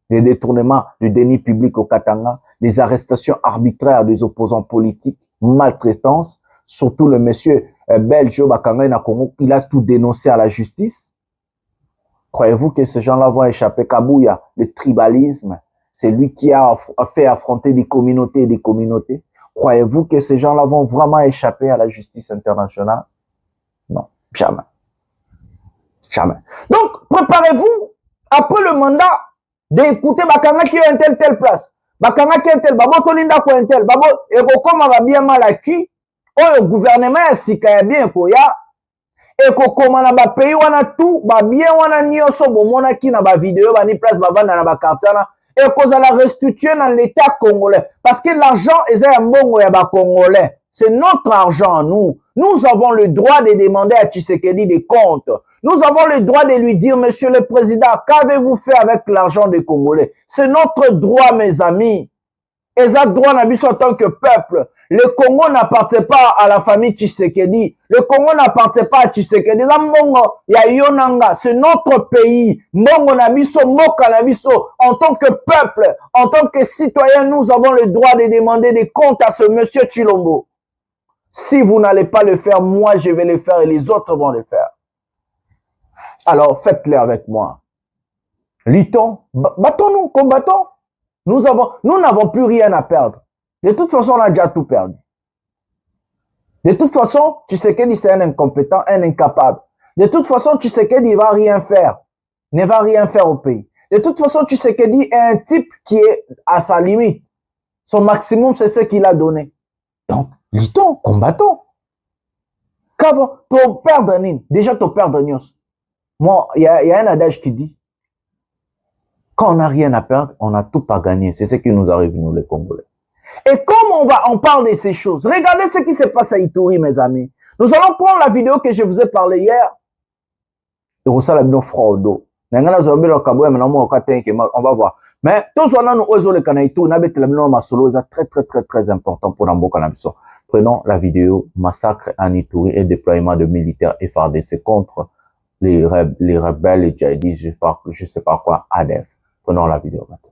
les détournements du déni public au Katanga, les arrestations arbitraires des opposants politiques, maltraitance, surtout le monsieur belge Bakanga na Congo, il a tout dénoncé à la justice. Croyez-vous que ces gens-là vont échapper? Kabouya, le tribalisme, c'est lui qui a fait affronter des communautés et des communautés. Croyez-vous que ces gens-là vont vraiment échapper à la justice internationale? Non, jamais. Jamais. Donc, préparez-vous, après le mandat, d'écouter Bakanga qui est un telle place. Bakanga qui est un tel, Babo Tolinda qui est un tel, Babo, et comme va bien mal acquis, le gouvernement est si bien koya, et comme on a pays, on a tout, bien on a nyoso, bon, on a qui n'a pas vidéo, ni place, baba, n'a pas carte, et qu'on a la restituer dans l'état congolais. Parce que l'argent est un bon congolais. C'est notre argent, nous. Nous avons le droit de demander à Tshisekedi des comptes. Nous avons le droit de lui dire, Monsieur le Président, qu'avez-vous fait avec l'argent des Congolais? C'est notre droit, mes amis. Eza droit na biso en tant que peuple. Le Congo n'appartient pas à la famille Tshisekedi. Le Congo n'appartient pas à Tshisekedi. Mbongo ya Yonanga, c'est notre pays. Mbongo na biso, moka na biso. En tant que peuple, en tant que citoyen, nous avons le droit de demander des comptes à ce monsieur Tshilombo. Si vous n'allez pas le faire, moi je vais le faire et les autres vont le faire. Alors faites-le avec moi. Luttons, battons-nous, combattons. Nous n'avons plus rien à perdre. De toute façon, on a déjà tout perdu. De toute façon, Tshisekedi, c'est un incompétent, un incapable. De toute façon, Tshisekedi, il va rien faire. Ne va rien faire au pays. De toute façon, Tshisekedi est un type qui est à sa limite. Son maximum, c'est ce qu'il a donné. Donc, luttons, combattons. Ton père Denis, déjà ton père Denis. Moi, il y a un adage qui dit, quand on n'a rien à perdre, on a tout à gagner. C'est ce qui nous arrive, nous, les Congolais. Et comme on parle de ces choses, regardez ce qui se passe à Ituri, mes amis. Nous allons prendre la vidéo que je vous ai parlé hier. On va voir. Mais tous très important pour Nambo Kanabso. Prenons la vidéo massacre en Ituri et déploiement de militaires FARDC contre les rebelles, les djihadistes, je sais pas quoi, ADF. Prenons la vidéo maintenant.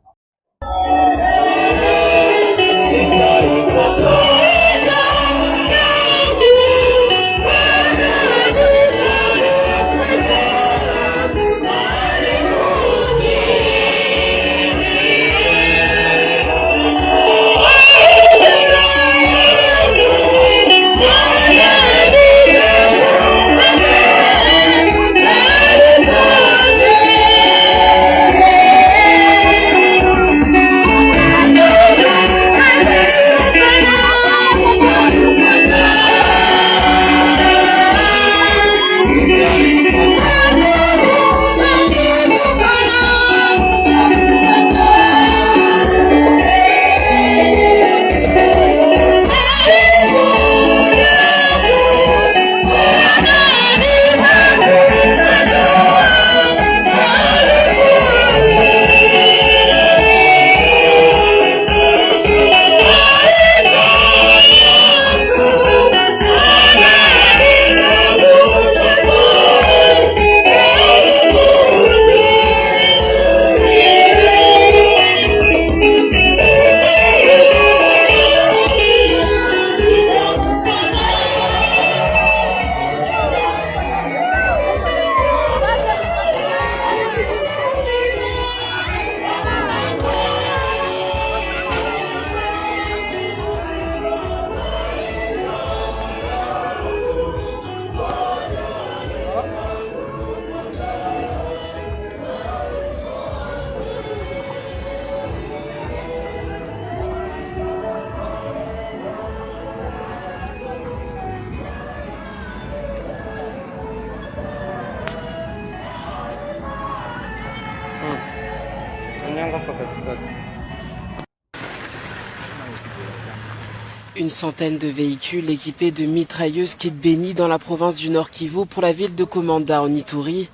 Une centaine de véhicules équipés de mitrailleuses quittent Beni dans la province du Nord Kivu pour la ville de Komanda en Ituri.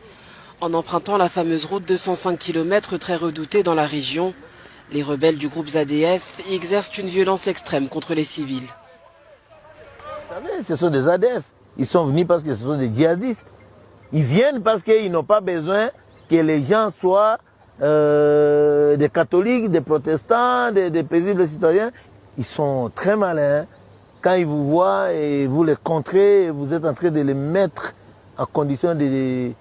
En empruntant la fameuse route de 105 km très redoutée dans la région, les rebelles du groupe ZADF exercent une violence extrême contre les civils. Vous savez, ce sont des ADF. Ils sont venus parce que ce sont des djihadistes. Ils viennent parce qu'ils n'ont pas besoin que les gens soient des catholiques, des protestants, des paisibles citoyens. Ils sont très malins. Quand ils vous voient et vous les contrez, vous êtes en train de les mettre en condition de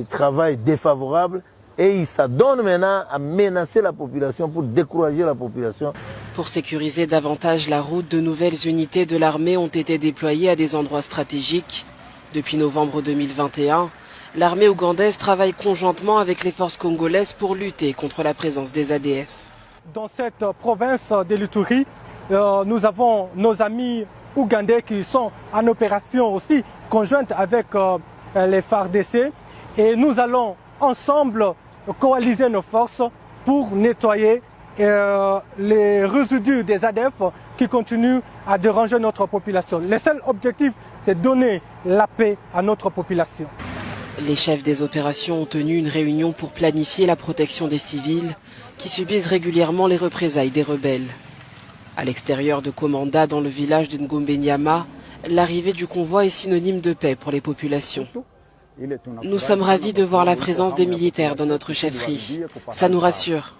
travail défavorable. Et ils s'adonnent maintenant à menacer la population pour décourager la population. Pour sécuriser davantage la route, de nouvelles unités de l'armée ont été déployées à des endroits stratégiques. Depuis novembre 2021, l'armée ougandaise travaille conjointement avec les forces congolaises pour lutter contre la présence des ADF. Dans cette province de l'Ituri, nous avons nos amis ougandais qui sont en opération aussi conjointe avec les FARDC et nous allons ensemble coaliser nos forces pour nettoyer les résidus des ADF qui continuent à déranger notre population. Le seul objectif, c'est donner la paix à notre population. Les chefs des opérations ont tenu une réunion pour planifier la protection des civils qui subissent régulièrement les représailles des rebelles. À l'extérieur de Komanda, dans le village de Ngombe-Nyama, l'arrivée du convoi est synonyme de paix pour les populations. Nous sommes ravis de voir la présence des militaires dans notre chefferie. Ça nous rassure.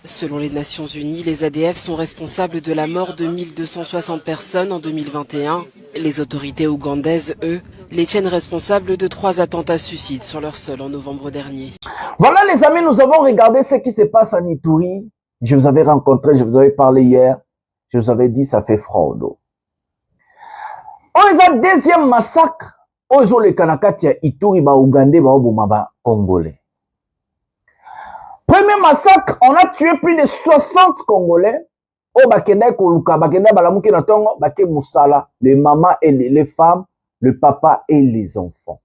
Selon les Nations Unies, les ADF sont responsables de la mort de 1260 personnes en 2021. Les autorités ougandaises, eux, les tiennent responsables de 3 attentats suicides sur leur sol en novembre dernier. Voilà les amis, nous avons regardé ce qui se passe en Ituri. Je vous avais rencontré, je vous avais parlé hier. Je vous avais dit, ça fait fraude. On est un deuxième massacre. On est le Kanakati à Ituri, Ougandais, Congolais. Premier massacre, on a tué plus de 60 Congolais. Au Bakenda Koluka, Bakenda Balamuki Natongo, Baké Moussala, les mamans et les femmes, le papa et les enfants.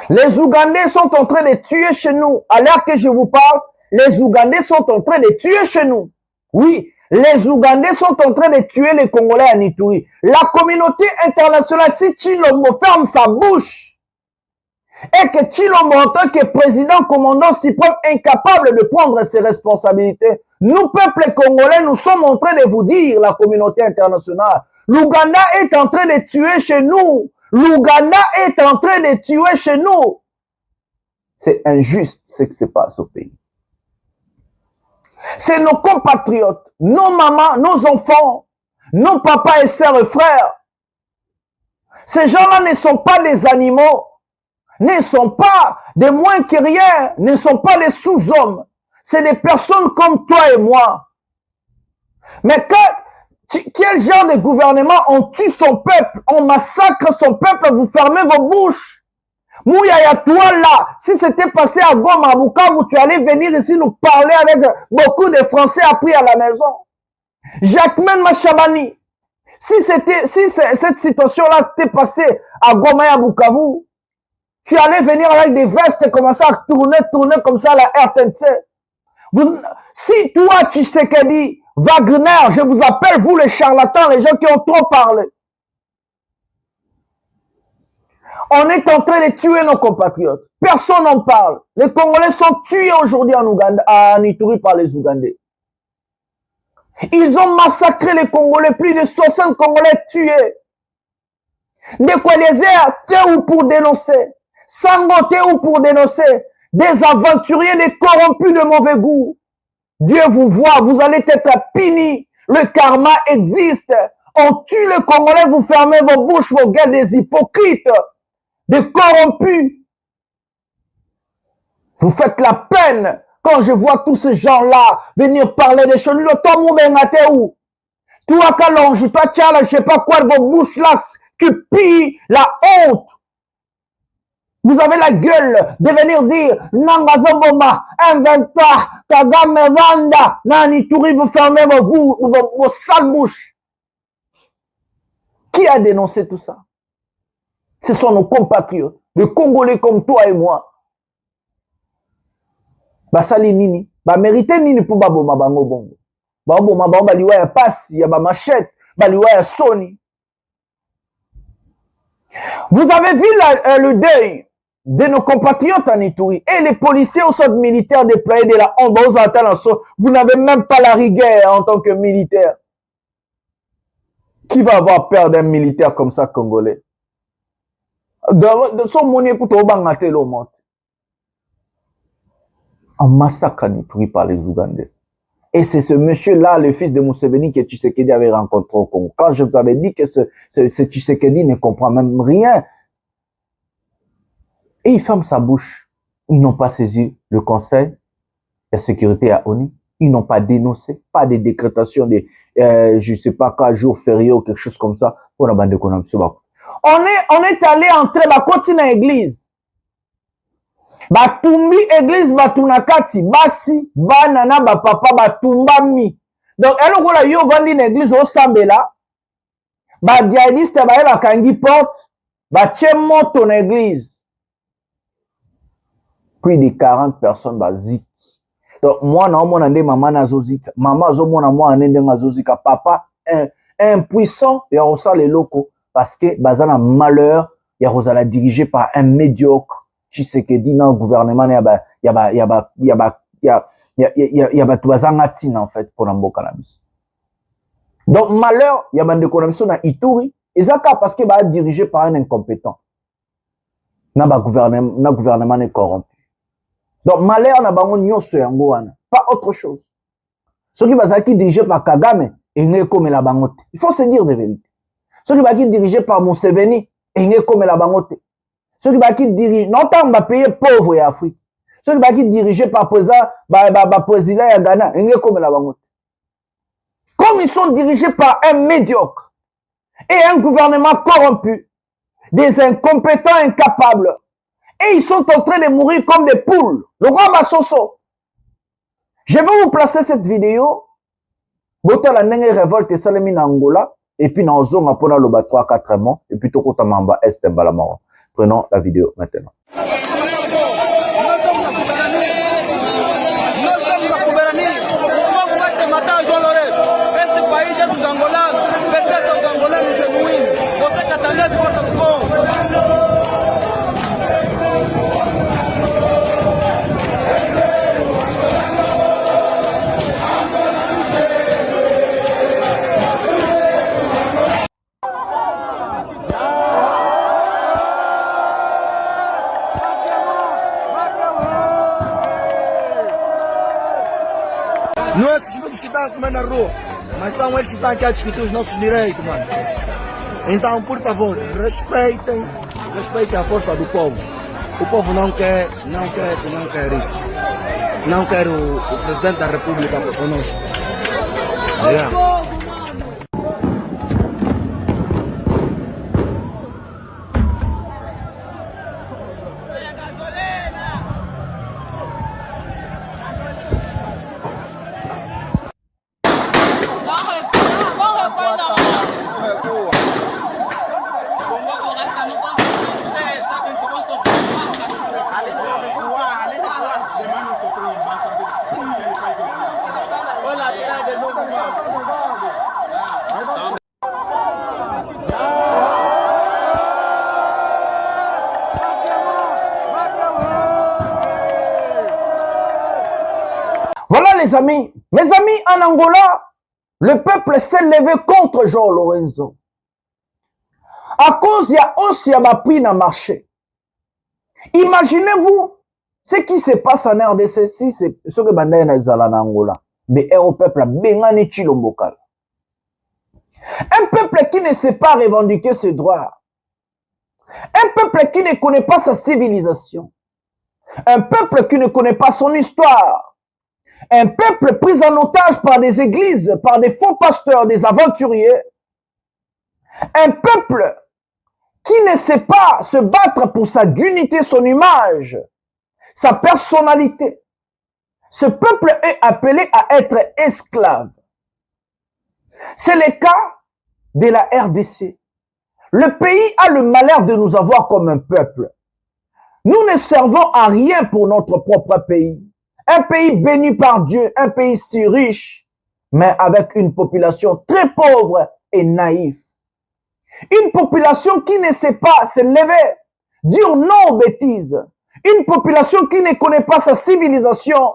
Les Ougandais sont en train de tuer chez nous. À l'heure que je vous parle, les Ougandais sont en train de tuer chez nous. Oui, les Ougandais sont en train de tuer les Congolais à Ituri. La communauté internationale, si Tshilombo ferme sa bouche, et que Tshilombo, en tant que président commandant suprême, incapable de prendre ses responsabilités, nous, peuple congolais, nous sommes en train de vous dire, la communauté internationale, l'Ouganda est en train de tuer chez nous. L'Ouganda est en train de tuer chez nous. C'est injuste ce qui se passe au pays. C'est nos compatriotes, nos mamans, nos enfants, nos papas et sœurs et frères. Ces gens-là ne sont pas des animaux, ne sont pas des moins que rien, ne sont pas des sous-hommes. C'est des personnes comme toi et moi. Mais quel genre de gouvernement on tue son peuple, on massacre son peuple, vous fermez vos bouches. Mouyaya, toi là, si c'était passé à Goma, à Bukavu, tu allais venir ici nous parler avec beaucoup de Français appris à la maison. Jacquemaine Machabani, si cette situation-là s'était passée à Goma et à Bukavu, tu allais venir avec des vestes et commencer à tourner comme ça la RTNC. Si toi, Tshisekedi, Wagner, je vous appelle, vous les charlatans, les gens qui ont trop parlé. On est en train de tuer nos compatriotes. Personne n'en parle. Les Congolais sont tués aujourd'hui en Ouganda, en Ituri par les Ougandais. Ils ont massacré les Congolais, plus de 60 Congolais tués. Ndekweliezer, t'es où pour dénoncer? Sango, t'es où pour dénoncer? Des aventuriers, des corrompus de mauvais goût. Dieu vous voit, vous allez être punis. Le karma existe. On tue les Congolais, vous fermez vos bouches, vos gueules, des hypocrites, des corrompus. Vous faites la peine quand je vois tous ces gens-là venir parler des choses. Toi, mon bengate où? Toi, Kalonge, toi, Tchala, je sais pas quoi, vos bouches là, qui pillent la honte. Vous avez la gueule de venir dire Nangazoboma, Inventa, Kagame Vanda, Nani Touri, vous fermez vos sales bouches. Qui a dénoncé tout ça? Ce sont nos compatriotes, les Congolais comme toi et moi. Basali nini, ba mérité nini pour baboma bango bongo. Baboma bango baliwa ya pasi, ya ba machette, baliwa ya soni. Vous avez vu le deuil de nos compatriotes en Ituri et les policiers au centre militaire déployés de la honte, vous n'avez même pas la rigueur en tant que militaire. Qui va avoir peur d'un militaire comme ça congolais? De son monnaie pour te le monde. Un massacre en Ituri par les Ougandais. Et c'est ce monsieur-là, le fils de Museveni, que Tshisekedi avait rencontré au Congo. Quand je vous avais dit que ce Tshisekedi ne comprend même rien, et il ferme sa bouche. Ils n'ont pas saisi le Conseil de sécurité à ONU. Ils n'ont pas dénoncé, pas de décrétation de, je ne sais pas, quoi, jour férié ou quelque chose comme ça. On est allé entrer la côté dans l'église. Batumbi église batunakati basi banana ba papa batumba mi. Donc elle ngola yo vandi na église au Sambela. Ba djihadiste ba ela kangi porte, ba moto na église. Plus de 40 personnes bazik. Donc moi na omona nde mama na zozika, mama azomona moi nde nga zozika, papa impuissant ya osala les locaux parce que bazana malheur ya kozala dirigé par un médiocre Tshisekedi dans le gouvernement ya bato bazanga tina en fait pour mboka na biso. Donc malheur ya bande économiste na Ituri ezaka parce que ba dirigé par un incompétent na gouvernement est corrompu. Donc malheur na bango nyonso yango wana, pas autre chose. Ceux qui bazaki dirigé par Kagame et comme la bangote. Il faut se dire des vérités. Ceux qui bazaki dirigé par Museveni et comme la bangote. Ceux qui bazaki dirigé non tant ba pays pauvre et Afrique. Ceux qui bazaki dirigé par président président ya Ghana et comme la bangote. Comme ils sont dirigés par un médiocre et un gouvernement corrompu, des incompétents incapables, et ils sont en train de mourir comme des poules. Le roi Bassoso. Je vais vous placer cette vidéo. Bota la nenge révolte salemi na Angola, et puis na ozonga pona loba 3-4 mois, et puis toko tamamba est balamaro. Prenons la vidéo maintenant. Não é esses miúdos que estão a comer na rua, mas são eles que estão aqui a discutir os nossos direitos, mano. Então, por favor, respeitem a força do povo. O povo não quer isso. Não quer o presidente da República conosco. Yeah. Voilà les amis, mes amis en Angola, le peuple s'est levé contre João Lourenço. À cause il y a aussi un prix dans le marché. Imaginez-vous ce qui se passe en RDC si c'est ce que Bandaye na Zala en Angola. Mais au peuple a bengani chilombokal. Un peuple qui ne sait pas revendiquer ses droits. Un peuple qui ne connaît pas sa civilisation. Un peuple qui ne connaît pas son histoire. Un peuple pris en otage par des églises, par des faux pasteurs, des aventuriers. Un peuple qui ne sait pas se battre pour sa dignité, son image, sa personnalité. Ce peuple est appelé à être esclave. C'est le cas de la RDC. Le pays a le malheur de nous avoir comme un peuple. Nous ne servons à rien pour notre propre pays. Un pays béni par Dieu, un pays si riche, mais avec une population très pauvre et naïve. Une population qui ne sait pas se lever, dire non aux bêtises. Une population qui ne connaît pas sa civilisation.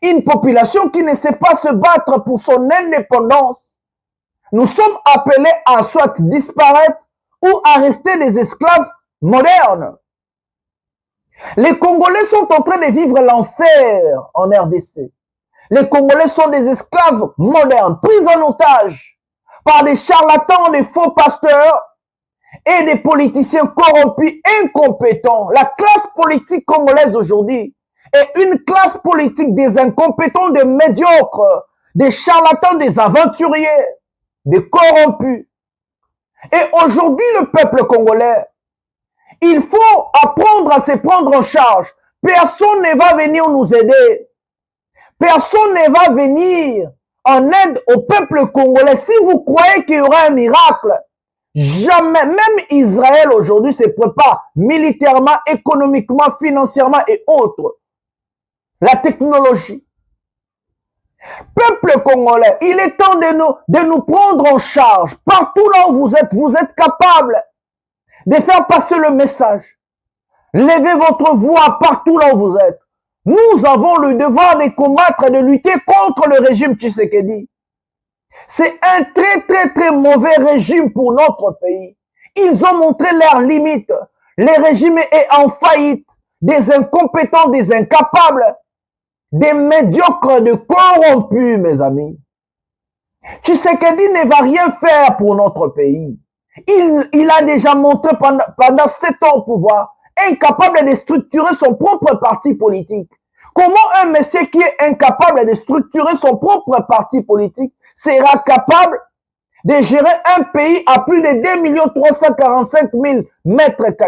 Une population qui ne sait pas se battre pour son indépendance. Nous sommes appelés à soit disparaître ou à rester des esclaves modernes. Les Congolais sont en train de vivre l'enfer en RDC. Les Congolais sont des esclaves modernes, pris en otage par des charlatans, des faux pasteurs et des politiciens corrompus, incompétents. La classe politique congolaise aujourd'hui est une classe politique des incompétents, des médiocres, des charlatans, des aventuriers, des corrompus. Et aujourd'hui, le peuple congolais, il faut apprendre à se prendre en charge. Personne ne va venir nous aider. Personne ne va venir en aide au peuple congolais. Si vous croyez qu'il y aura un miracle, jamais, même Israël aujourd'hui se prépare militairement, économiquement, financièrement et autres. La technologie. Peuple congolais, il est temps de nous prendre en charge. Partout là où vous êtes capables. de faire passer le message. Levez votre voix partout là où vous êtes. Nous avons le devoir de combattre et de lutter contre le régime Tshisekedi. C'est un très mauvais régime pour notre pays. Ils ont montré leurs limites. Le régime est en faillite. Des incompétents, des incapables, des médiocres, de corrompus, mes amis. Tshisekedi ne va rien faire pour notre pays. Il a déjà montré pendant 7 ans au pouvoir, incapable de structurer son propre parti politique. Comment un monsieur qui est incapable de structurer son propre parti politique sera capable de gérer un pays à plus de 2 345 000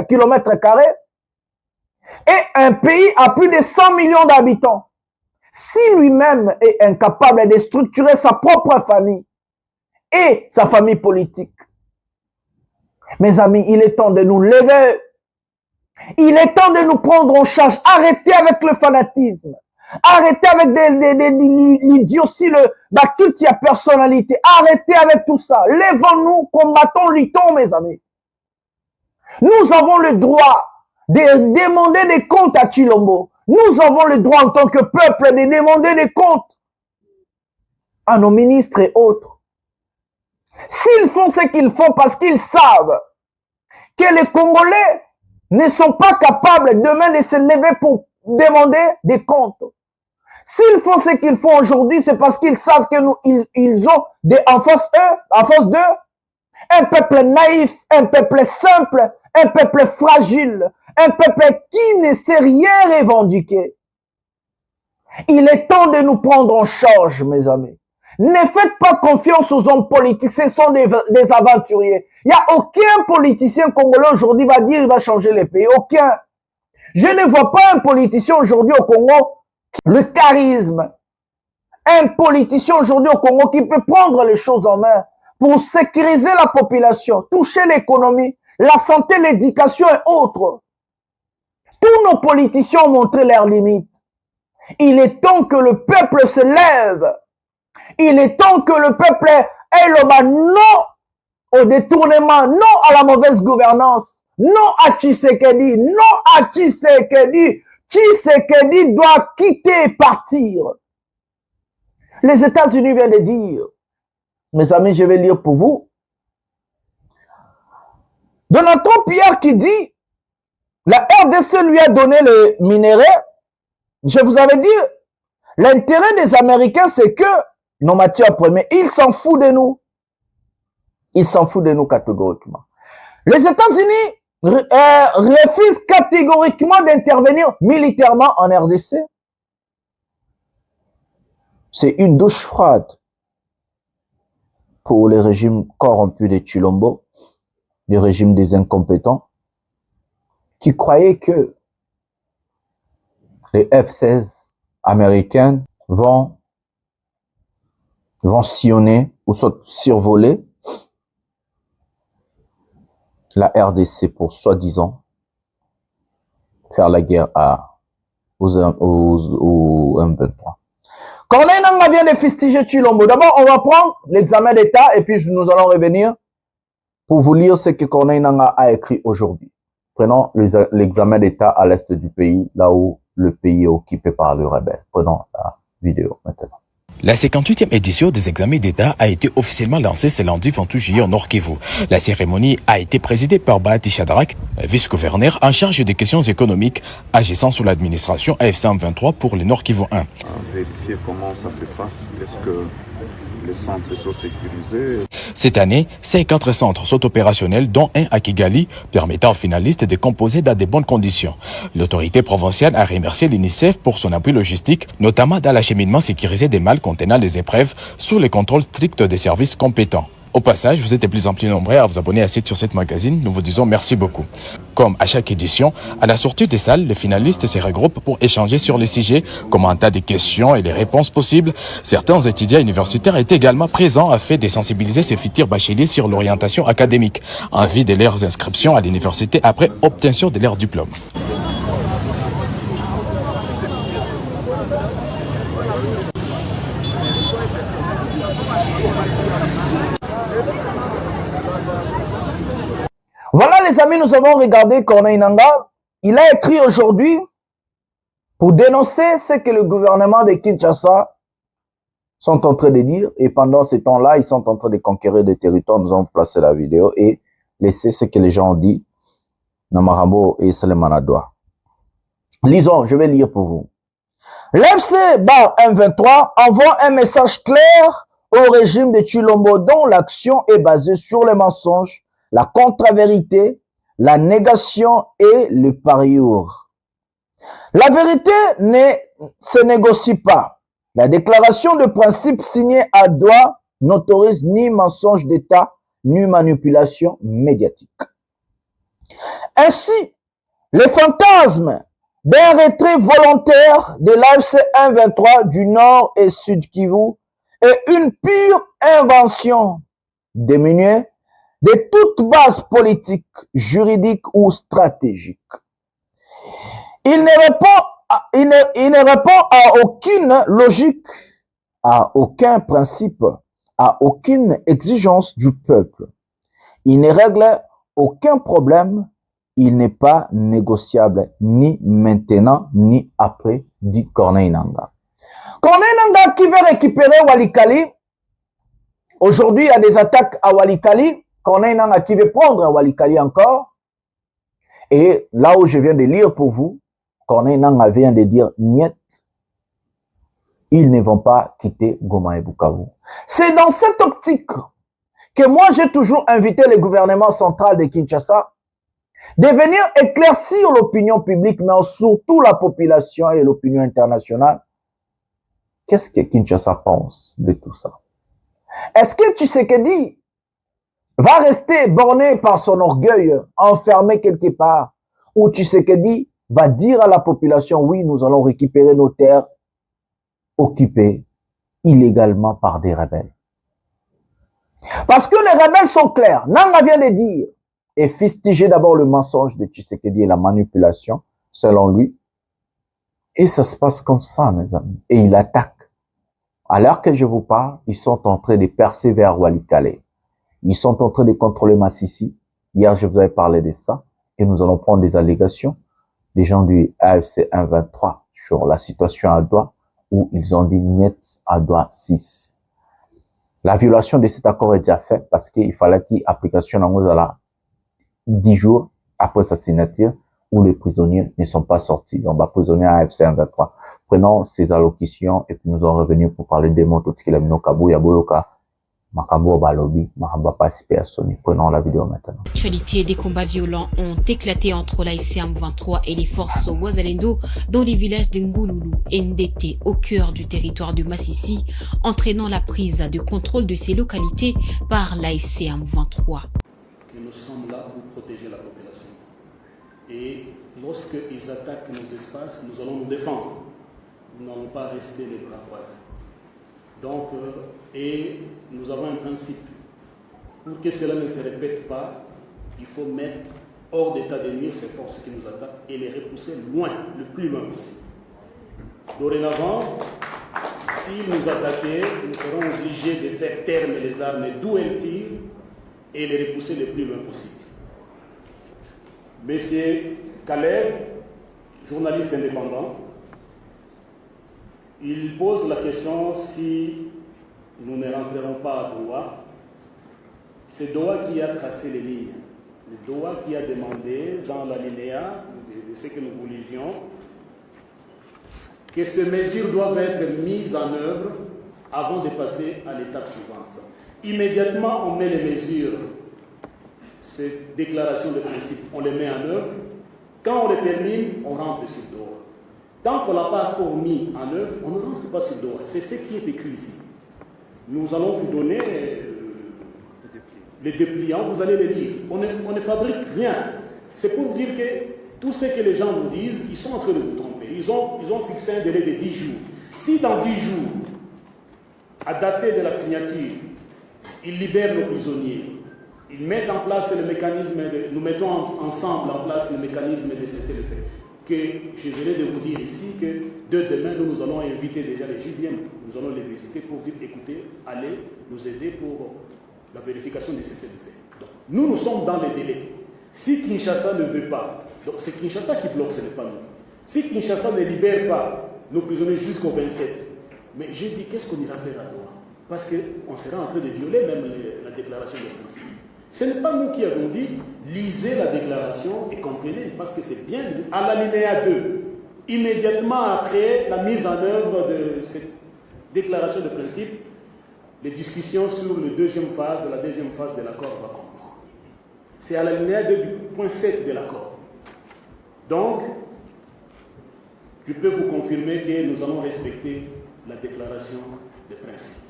kilomètres carrés et un pays à plus de 100 millions d'habitants? Si lui-même est incapable de structurer sa propre famille et sa famille politique, mes amis, il est temps de nous lever. Il est temps de nous prendre en charge. Arrêtez avec le fanatisme. Arrêtez avec l'idiotie, la culte à personnalité. Arrêtez avec tout ça. Lèvons-nous, combattons, luttons, mes amis. Nous avons le droit de demander des comptes à Tshilombo. Nous avons le droit en tant que peuple de demander des comptes à nos ministres et autres. S'ils font ce qu'ils font parce qu'ils savent que les Congolais ne sont pas capables demain de se lever pour demander des comptes. S'ils font ce qu'ils font aujourd'hui, c'est parce qu'ils savent que ils ont en face d'eux, un peuple naïf, un peuple simple, un peuple fragile, un peuple qui ne sait rien revendiquer. Il est temps de nous prendre en charge, mes amis. Ne faites pas confiance aux hommes politiques, ce sont des aventuriers. Il n'y a aucun politicien congolais aujourd'hui va dire qu'il va changer les pays. Aucun. Je ne vois pas un politicien aujourd'hui au Congo, le charisme. Un politicien aujourd'hui au Congo qui peut prendre les choses en main pour sécuriser la population, toucher l'économie, la santé, l'éducation et autres. Tous nos politiciens ont montré leurs limites. Il est temps que le peuple se lève. Il est temps que le peuple ait le non au détournement, non à la mauvaise gouvernance, non à Tshisekedi, non à Tshisekedi. Tshisekedi doit quitter et partir. Les États-Unis viennent de dire, mes amis, je vais lire pour vous, Donald Trump hier qui dit, la RDC lui a donné le minerai. Je vous avais dit, l'intérêt des Américains, c'est que nos matières premières, ils s'en foutent de nous. Ils s'en foutent de nous catégoriquement. Les États-Unis refusent catégoriquement d'intervenir militairement en RDC. C'est une douche froide pour le régime corrompu de Tshilombo, le régime des incompétents, qui croyaient que les F-16 américaines vont sillonner ou survoler la RDC pour soi-disant faire la guerre aux M23. Corneille Nangaa vient de fustiger Tshilombo. D'abord, on va prendre l'examen d'État et puis nous allons revenir pour vous lire ce que Corneille Nangaa a écrit aujourd'hui. Prenons l'examen d'État à l'est du pays, là où le pays est occupé par les rebelles. Prenons la vidéo maintenant. La 58e édition des examens d'État a été officiellement lancée ce lundi 28 juillet au Nord Kivu. La cérémonie a été présidée par Bahati Shadrack, vice-gouverneur en charge des questions économiques, agissant sous l'administration AFC M23 pour le Nord Kivu 1. Vérifier comment ça se passe. Est-ce que les centres sont sécurisés? Cette année, ces 4 centres sont opérationnels, dont un à Kigali, permettant aux finalistes de composer dans de bonnes conditions. L'autorité provinciale a remercié l'UNICEF pour son appui logistique, notamment dans l'acheminement sécurisé des malles contenant les épreuves, sous le contrôle strict des services compétents. Au passage, vous êtes de plus en plus nombreux à vous abonner à 7 sur 7 magazine. Nous vous disons merci beaucoup. Comme à chaque édition, à la sortie des salles, les finalistes se regroupent pour échanger sur les sujets, commenter des questions et les réponses possibles. Certains étudiants universitaires étaient également présents afin de sensibiliser ces futurs bacheliers sur l'orientation académique, en vue de leurs inscriptions à l'université après obtention de leur diplôme. Voilà les amis, nous avons regardé Corneille Nangaa. Il a écrit aujourd'hui pour dénoncer ce que le gouvernement de Kinshasa sont en train de dire. Et pendant ce temps-là, ils sont en train de conquérir des territoires. Nous avons placé la vidéo et laissé ce que les gens ont dit. Namarambo et Selemanadwa. Lisons, je vais lire pour vous. L'FC-M23 envoie un message clair au régime de Tshilombo dont l'action est basée sur les mensonges, la contre-vérité, la négation et le pariure. La vérité ne se négocie pas. La déclaration de principe signée à Doha n'autorise ni mensonge d'État, ni manipulation médiatique. Ainsi, les fantasmes d'un retrait volontaire de l'AFC M23 du Nord et Sud Kivu est une pure invention démunie de toute base politique, juridique ou stratégique. Il ne répond à aucune logique, à aucun principe, à aucune exigence du peuple. Il ne règle aucun problème. Il n'est pas négociable ni maintenant ni après, dit Corneille Nangaa. Corneille Nangaa qui veut récupérer Walikale. Aujourd'hui, il y a des attaques à Walikale. Corneille Nangaa qui veut prendre Walikale encore. Et là où je viens de lire pour vous, Corneille Nangaa vient de dire niet. Ils ne vont pas quitter Goma et Bukavu. C'est dans cette optique que moi j'ai toujours invité le gouvernement central de Kinshasa de venir éclaircir l'opinion publique, mais surtout la population et l'opinion internationale. Qu'est-ce que Kinshasa pense de tout ça? Est-ce que Tshisekedi va rester borné par son orgueil, enfermé quelque part, ou Tshisekedi va dire à la population, oui, nous allons récupérer nos terres occupées illégalement par des rebelles? Parce que les rebelles sont clairs. Nangaa vient de dire, et fustiger d'abord le mensonge de Tshisekedi et la manipulation, selon lui. Et ça se passe comme ça, mes amis. Et il attaque. À l'heure que je vous parle, ils sont en train de percer vers Walikale. Ils sont en train de contrôler Massissi. Hier, je vous avais parlé de ça. Et nous allons prendre des allégations des gens du AFC 123 sur la situation à Doha, où ils ont dit niet à Doha 6. La violation de cet accord est déjà faite parce qu'il fallait qu'il y ait application en la 10 jours après sa signature où les prisonniers ne sont pas sortis. On va prisonnier à AFC 123. Prenons ces allocutions et puis nous allons revenir pour parler des mots tout ce qu'il a mis au Kabou, Yaboyoka, Makambo Balobi, Mahamba participer à Sony. Prenons la vidéo maintenant. L'actualité des combats violents ont éclaté entre l'AFC M23 et les forces Wazalendo dans les villages de Ngouloulou et Ndete au cœur du territoire de Massissi, entraînant la prise de contrôle de ces localités par l'AFC M23. Nous sommes là pour protéger la population. Et lorsqu'ils attaquent nos espaces, nous allons nous défendre. Nous n'allons pas rester les bras croisés. Donc, et nous avons un principe. Pour que cela ne se répète pas, il faut mettre hors d'état de nuire ces forces qui nous attaquent et les repousser loin, le plus loin possible. Dorénavant, s'ils nous attaquaient, nous serons obligés de faire taire les armes d'où elles tirent et les repousser le plus loin possible. Monsieur Caleb, journaliste indépendant, il pose la question si nous ne rentrerons pas à Doha. C'est Doha qui a tracé les lignes. C'est Doha qui a demandé dans l'alinéa de ce que nous voulions que ces mesures doivent être mises en œuvre avant de passer à l'étape suivante. Immédiatement, on met les mesures, ces déclarations de principe, on les met en œuvre. Quand on les termine, on rentre sur Doha. Tant qu'on ne l'a pas encore mis en œuvre, on ne rentre pas sur Doha. C'est ce qui est écrit ici. Nous allons vous donner les dépliants, vous allez les lire. On ne fabrique rien. C'est pour vous dire que tout ce que les gens vous disent, ils sont en train de vous tromper. Ils ont fixé un délai de 10 jours. Si dans 10 jours, à dater de la signature, ils libèrent nos prisonniers, ils mettent en place le mécanisme, nous mettons ensemble en place le mécanisme de cesser le fait. Que je venais de vous dire ici que de demain, nous allons inviter déjà les JVM, nous allons les visiter pour dire, écoutez, allez nous aider pour la vérification de cesser le fait. Donc, nous sommes dans les délais. Si Kinshasa ne veut pas, donc c'est Kinshasa qui bloque, ce n'est pas nous. Si Kinshasa ne libère pas nos prisonniers jusqu'au 27, mais je dis, qu'est-ce qu'on ira faire à Doha? Parce qu'on sera en train de violer même la déclaration de principe. Ce n'est pas nous qui avons dit, lisez la déclaration et comprenez, parce que c'est bien à l'alinéa 2, immédiatement après la mise en œuvre de cette déclaration de principe, les discussions sur la deuxième phase de l'accord va commencer. C'est à l'alinéa 2 du point 7 de l'accord. Donc, je peux vous confirmer que nous allons respecter la déclaration de principe.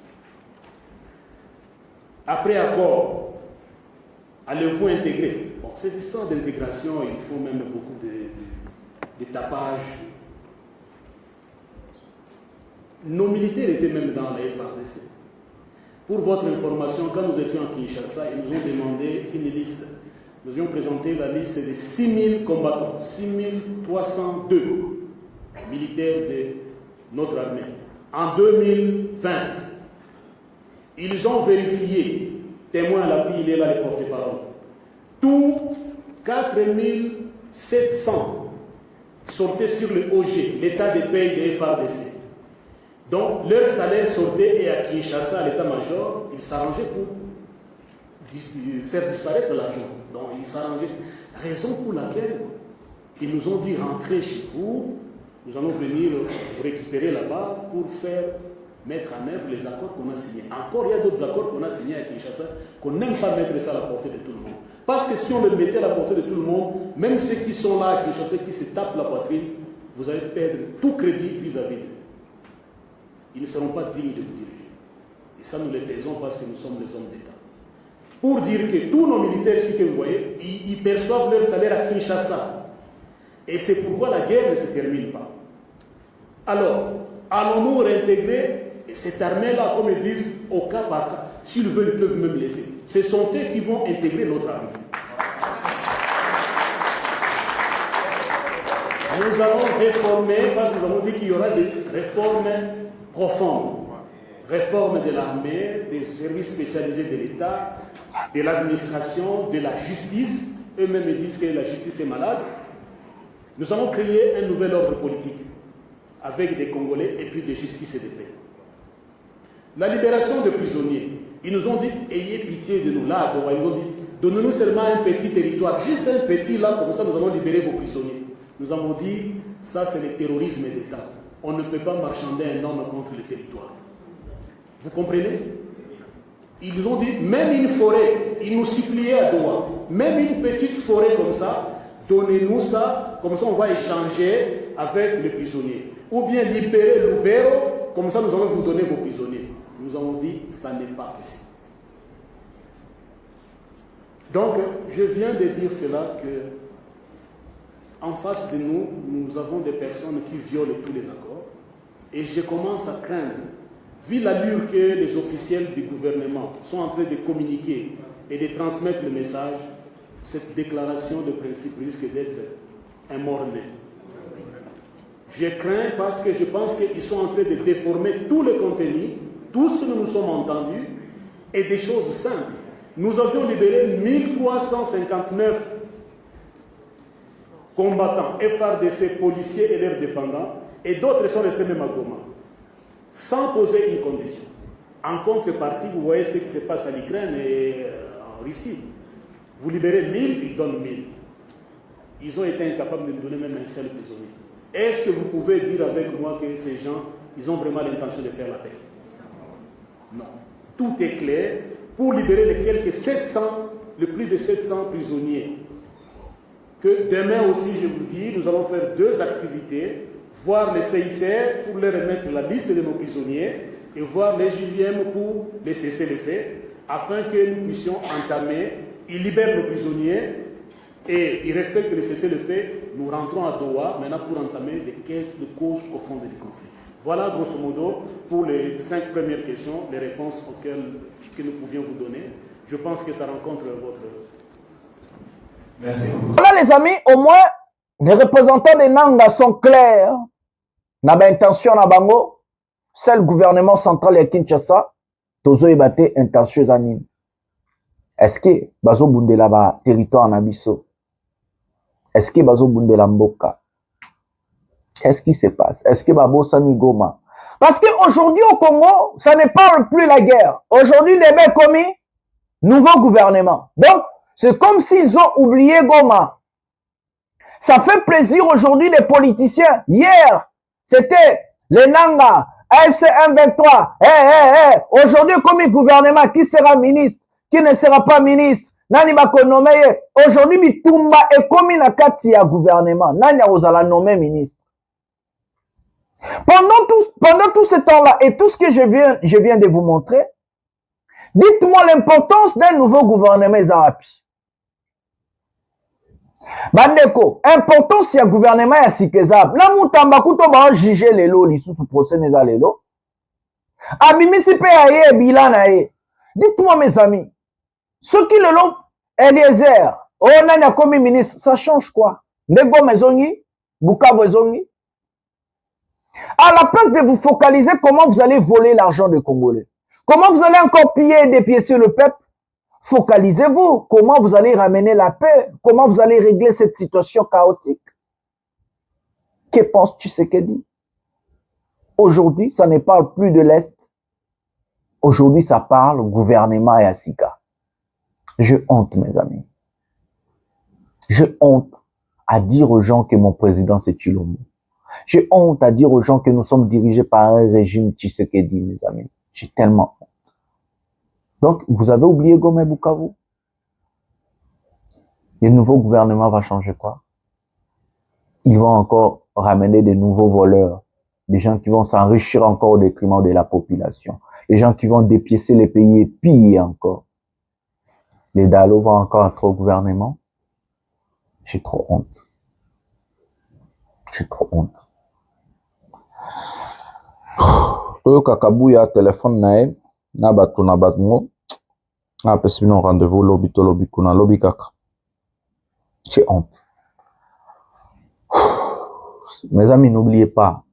Après accord, allez-vous intégrer? Bon, cette histoire d'intégration, il faut même beaucoup de tapage. Nos militaires étaient même dans la FARDC. Pour votre information, quand nous étions à Kinshasa, ils nous ont demandé une liste. Nous avions présenté la liste de 6000 combattants, 6302 militaires de notre armée. En 2020, ils ont vérifié, témoin à l'appui, il est là, les porte-parole, tous 4700 sortaient sur le OG, l'état de paye des FARDC. Donc, leur salaire sortait et à Kinshasa, à l'état-major, ils s'arrangeaient pour faire disparaître l'argent. Donc, ils s'arrangeaient. Raison pour laquelle ils nous ont dit, rentrez chez vous, nous allons venir vous récupérer là-bas pour mettre en œuvre les accords qu'on a signés. Encore, il y a d'autres accords qu'on a signés à Kinshasa, qu'on n'aime pas mettre ça à la portée de tout le monde. Parce que si on le mettait à la portée de tout le monde, même ceux qui sont là à Kinshasa, qui se tapent la poitrine, vous allez perdre tout crédit vis-à-vis d'eux. Ils ne seront pas dignes de vous diriger. Et ça, nous les taisons parce que nous sommes les hommes d'État. Pour dire que tous nos militaires ici que vous voyez, ils perçoivent leur salaire à Kinshasa. Et c'est pourquoi la guerre ne se termine pas. Alors, allons-nous réintégrer cette armée-là, comme ils disent, au cas par cas? S'ils veulent, ils peuvent même laisser. Ce sont eux qui vont intégrer notre armée. Nous allons réformer, parce que nous avons dit qu'il y aura des réformes profondes. Réforme de l'armée, des services spécialisés de l'État, de l'administration, de la justice. Eux-mêmes disent que la justice est malade. Nous allons créer un nouvel ordre politique avec des Congolais et puis de justice et de paix. La libération de prisonniers. Ils nous ont dit, ayez pitié de nous. Là, ils nous ont dit, donnez-nous seulement un petit territoire, juste un petit là, comme ça nous allons libérer vos prisonniers. Nous avons dit, ça c'est le terrorisme d'État. On ne peut pas marchander un homme contre le territoire. Vous comprenez? Ils nous ont dit, même une forêt, ils nous suppliaient à Doha, même une petite forêt comme ça, donnez-nous ça, comme ça on va échanger avec les prisonniers. Ou bien libérer Lubero, comme ça nous allons vous donner vos prisonniers. Nous avons dit, ça n'est pas possible. Donc, je viens de dire cela que, en face de nous, nous avons des personnes qui violent tous les accords. Et je commence à craindre, vu l'allure que les officiels du gouvernement sont en train de communiquer et de transmettre le message, cette déclaration de principe risque d'être un mort-né. Je crains parce que je pense qu'ils sont en train de déformer tout le contenu, tout ce que nous nous sommes entendus, et des choses simples. Nous avions libéré 1359 combattants, FARDC, policiers et leurs dépendants, et d'autres sont restés même à Goma, sans poser une condition. En contrepartie, vous voyez ce qui se passe en Ukraine et en Russie. Vous libérez 1000, ils donnent 1000. Ils ont été incapables de nous donner même un seul prisonnier. Est-ce que vous pouvez dire avec moi que ces gens, ils ont vraiment l'intention de faire la paix? Non. Tout est clair pour libérer les quelques 700, le plus de 700 prisonniers. Que demain aussi, je vous dis, nous allons faire 2 activités. Voir les CICR pour leur remettre la liste de nos prisonniers et voir les JVM pour les cesser les faits, afin que nous puissions entamer, ils libèrent nos prisonniers et ils respectent les cesser les faits. Nous rentrons à Doha maintenant pour entamer des causes profondes du conflit. Voilà grosso modo pour les 5 premières questions, les réponses que nous pouvions vous donner. Je pense que ça rencontre votre... Merci. Voilà les amis, au moins les représentants des Nanga sont clairs. N'a pas intention na bango, c'est le gouvernement central de Kinshasa, tozo ebate intention zanine. Est-ce que bazo bundela ba territoire na biso? Est-ce que bazo bundela mboka? Qu'est-ce qui se passe? Est-ce que babo sani Goma? Parce qu'aujourd'hui au Congo, ça ne parle plus la guerre. Aujourd'hui, débat commis, nouveau gouvernement. Donc, c'est comme s'ils ont oublié Goma. Ça fait plaisir aujourd'hui des politiciens. Hier, c'était les Nanga, AFC 123. Aujourd'hui, comme gouvernement, qui sera ministre, qui ne sera pas ministre, Nani bako nommé. Aujourd'hui, Bitumba est comme na kati ya gouvernement. Nani a nommé ministre. Pendant tout ce temps-là et tout ce que je viens de vous montrer, dites-moi l'importance d'un nouveau gouvernement Zarapi. Bandeko, importance ya gouvernement ya Sikezab. Na mutamba kuto ba juger lelo lisusu procès neza lelo. Abimisi pe aye bilan aye. Dites-moi mes amis, ce qui lelo Eliezer, on a commis ministre, ça change quoi? Ndego mezongi, Bukavu ezongi. À la place de vous focaliser comment vous allez voler l'argent des Congolais, comment vous allez encore piller et dépiécer le peuple, focalisez-vous comment vous allez ramener la paix, comment vous allez régler cette situation chaotique. Que penses-tu ce qu'elle dit? Aujourd'hui, ça ne parle plus de l'Est. Aujourd'hui, ça parle gouvernement et Asika. Je honte, mes amis. Je honte à dire aux gens que mon président c'est Tshilombo. J'ai honte à dire aux gens que nous sommes dirigés par un régime Tshisekedi, mes amis. J'ai tellement honte. Donc, vous avez oublié Goma et Bukavu? Le nouveau gouvernement va changer quoi? Ils vont encore ramener des nouveaux voleurs, des gens qui vont s'enrichir encore au détriment de la population, les gens qui vont dépiécer les pays et piller encore. Les Dalo vont encore entrer au gouvernement. J'ai trop honte. J'ai trop honte. Toyo Kakabuya téléphone nae na batu na batmo na pesino rendez-vous lobby to lobby kuna lobby kaka. J'ai honte. Mes amis, n'oubliez pas,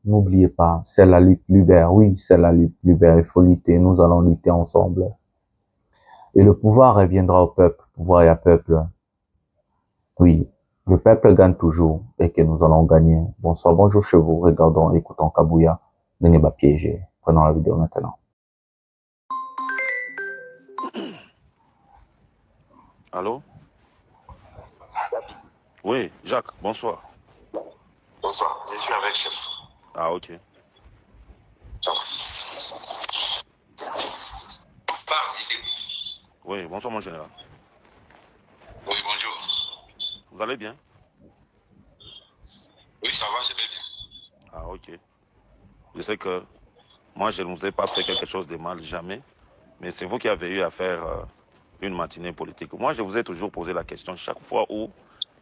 c'est la lutte libère. Oui, c'est la lutte libère. Il faut lutter. Nous allons lutter ensemble. Et le pouvoir reviendra au peuple. Pouvoir et à peuple. Oui. Le peuple gagne toujours et que nous allons gagner. Bonsoir, bonjour chez vous. Regardons, écoutons Kabouya. Ne n'est pas piégé. Prenons la vidéo maintenant. Allô? Oui, Jacques, bonsoir. Bonsoir, je suis avec chef. Ah, ok. Parle, ici. Oui, bonsoir mon général. Oui, bonjour. Vous allez bien? Oui, ça va, je vais bien. Ah, ok. Je sais que moi, je ne vous ai pas fait quelque chose de mal, jamais. Mais c'est vous qui avez eu à faire une matinée politique. Moi, je vous ai toujours posé la question. Chaque fois où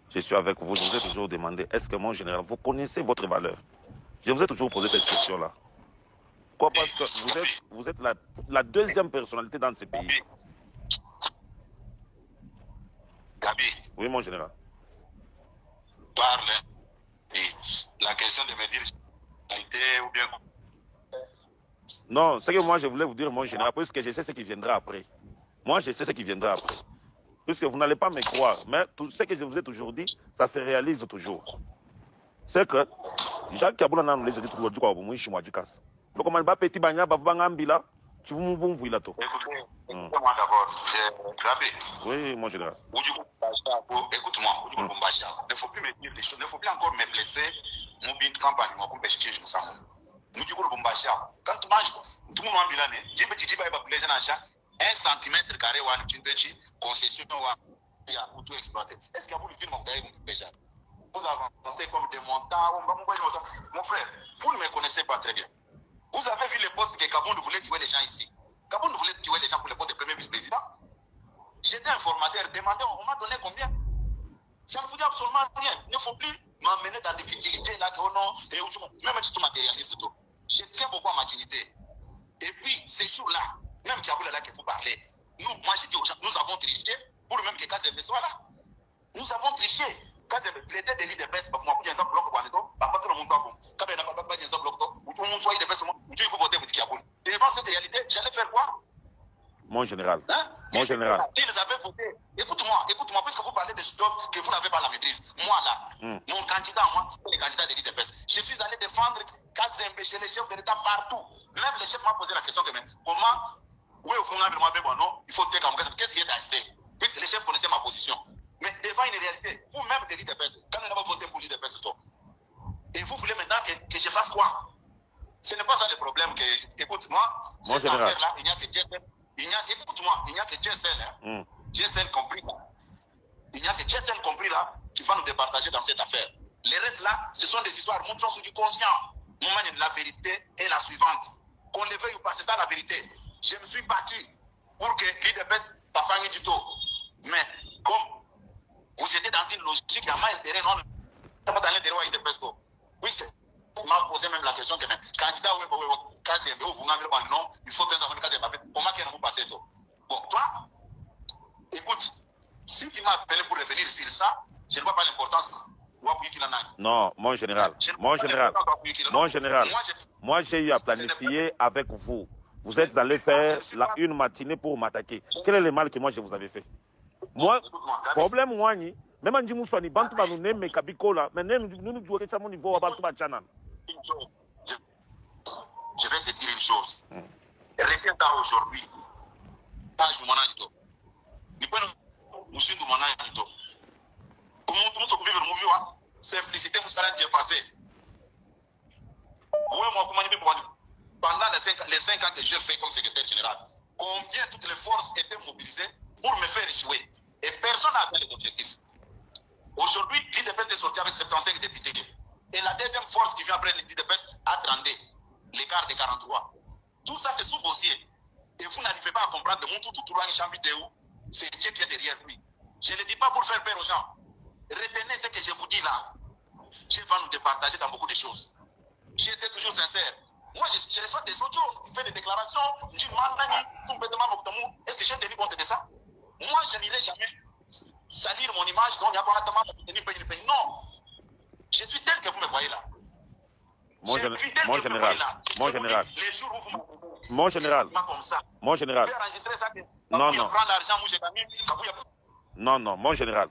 je suis avec vous, je vous ai toujours demandé, est-ce que mon général, vous connaissez votre valeur? Je vous ai toujours posé cette question-là. Pourquoi? Parce que vous êtes la deuxième personnalité dans ce pays. Gabi. Oui, mon général. Parle. Et la question de me dire ou bien... Non, c'est que moi je voulais vous dire, mon général, parce que je sais ce qui viendra après. Moi, je sais ce qui viendra après. Puisque vous n'allez pas me croire, mais tout ce que je vous ai toujours dit, ça se réalise toujours. C'est que Jacques Kabula n'a pas dit tout le temps, je suis Mouadjikas. Donc, on m'a petit bagna, Bavangambila, tu vous m'ouvres là tout. Écoutez-moi d'abord, Gabi. Oui, mon général. Écoute-moi, il ne faut plus me dire des choses, il ne faut plus encore me blesser. Mon bin campagne, mon compte je me sens. Nous disons que quand tu manges, tout le monde a mis l'année, j'ai petit dit, les gens 1 centimètre carré ou une concession ou tout exploité. Est-ce qu'il y a voulu dire mon gars, vous avancez comme des montants, mon frère, vous ne me connaissez pas très bien. Vous avez vu les postes que Kabound voulait tuer les gens ici. Kabound voulait tuer les gens pour les postes de premier vice-président. J'étais informateur, demandez, on m'a donné combien? Ça ne vous dit absolument rien. Il ne faut plus m'emmener dans des difficultés là, que non, et même si tout matérialiste, tout. Je tiens beaucoup à ma dignité. Et puis, ces jours-là, même Diaboula là qui vous parler, moi je dis aux gens, nous avons triché pour le même que Kazembe soit là. Nous avons triché. Kazembe plaidait des lits de baisse, pour moi, pour un bloc, par contre, mon temps, quand il n'a pas un bloc, ou tout le monde soit de baisse, ou tu peux voter pour Diaboula. Devant cette réalité, j'allais faire quoi? Mon général. Hein? Mon général. Ils avaient voté. Écoute-moi, puisque vous parlez de choses que vous n'avez pas la maîtrise. Moi, là, mon candidat, moi, c'est le candidat de l'IDPS. Je suis allé défendre Kazembe chez les chefs de l'État partout. Même le chef m'a posé la question que, mais comment, oui, au fond, non, il faut dire qu'est-ce qui est arrivé? Puisque les chefs connaissaient ma position. Mais devant une réalité, vous-même de l'IDPS, quand on n'a pas voté pour l'IDPS, et vous voulez maintenant que je fasse quoi? Ce n'est pas ça le problème. Écoute-moi, cette affaire-là, il n'y a que GSL. Écoute-moi, il n'y a que GSL. GSL compris là. Il n'y a que GSL compris là qui va nous départager dans cette affaire. Les restes là, ce sont des histoires montrant sur du conscient. La vérité est la suivante. Qu'on le veuille ou pas, c'est ça la vérité. Je me suis battu pour que l'IDPS Papa Ngito. Mais comme vous étiez dans une logique, il y a mal intérêt, non, pas dans l'intérêt de l'IDPS. Oui, on m'a posé même la question que candidat Kazembe ou vous n'avez pas non, il faut tenir avec Kazembe. Comment vous passez tout? Bon, toi, écoute, si tu m'as appelé pour revenir sur ça, je ne vois pas l'importance. Non, mon général, moi j'ai eu à planifier avec vous. Vous êtes allé faire une matinée pour m'attaquer. Quel est le mal que moi je vous avais fait? Moi, problème moi, même en disant que nous avons nous mais kabikola, mais nous jouons à mon niveau à Bantuba Channel. Je vais te dire une chose. Retiens-toi aujourd'hui. Pas je m'en ai dit. Ni pas nous sommes du management. Comment tout le monde vivre le mouvement? Simplicité, vous allez dire passer. Oui, moi, comment dire pendant les 5 ans que j'ai fait comme secrétaire général, combien toutes les forces étaient mobilisées pour me faire échouer? Et personne n'a atteint les objectifs. Aujourd'hui, l'IDPS est sorti avec 75 députés. Et la deuxième force qui vient après l'IDPS a 32. L'écart de 43. Tout ça, c'est sous vos yeux. Et vous n'arrivez pas à comprendre le monde tout loin en vidéo. C'est Dieu qui est derrière lui. Je ne le dis pas pour faire peur aux gens. Retenez ce que je vous dis là. Dieu va nous départager dans beaucoup de choses. J'étais toujours sincère. Moi, je reçois des audios, je fais des déclarations, je dis, est-ce que j'ai tenu compte de ça? Moi, je n'irai jamais salir mon image, donc il y a pas non. Je suis tel que vous me voyez là. Mon général. Non, mon général.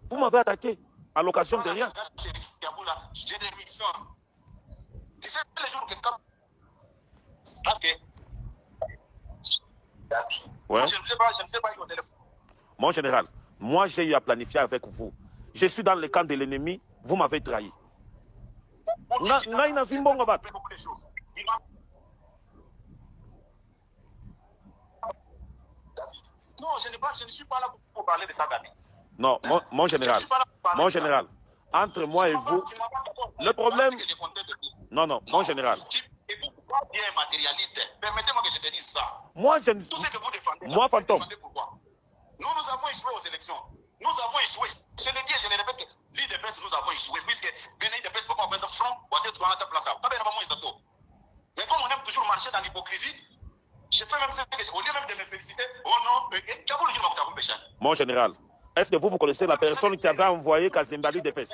Vous m'avez attaqué à l'occasion de rien. J'ai des missions. Tu sais les jours que comme... Parce que... Ouais. Je ne sais pas au téléphone. Mon général, moi j'ai eu à planifier avec vous. Je suis dans le camp de l'ennemi, vous m'avez trahi. Non, je ne suis pas là pour parler de ça, Gabi. Non, mon général, entre moi et vous, le problème... Non, mon général. Et vous, bien matérialiste, permettez-moi que je te dise ça. Moi, je ne... Tout ce que vous défendez, moi, fantôme. Nous avons échoué aux élections. Nous avons échoué. Je le dis et je le répète, l'IDPS, nous avons échoué. Puisque l'IDPS, pourquoi on fait ça front, on va être dans la place. Mais comme on aime toujours marcher dans l'hypocrisie, je fais même ça, au lieu même de me féliciter, oh non, mon général, est-ce que vous connaissez la personne qui avait envoyé Kazembe à l'IDPS?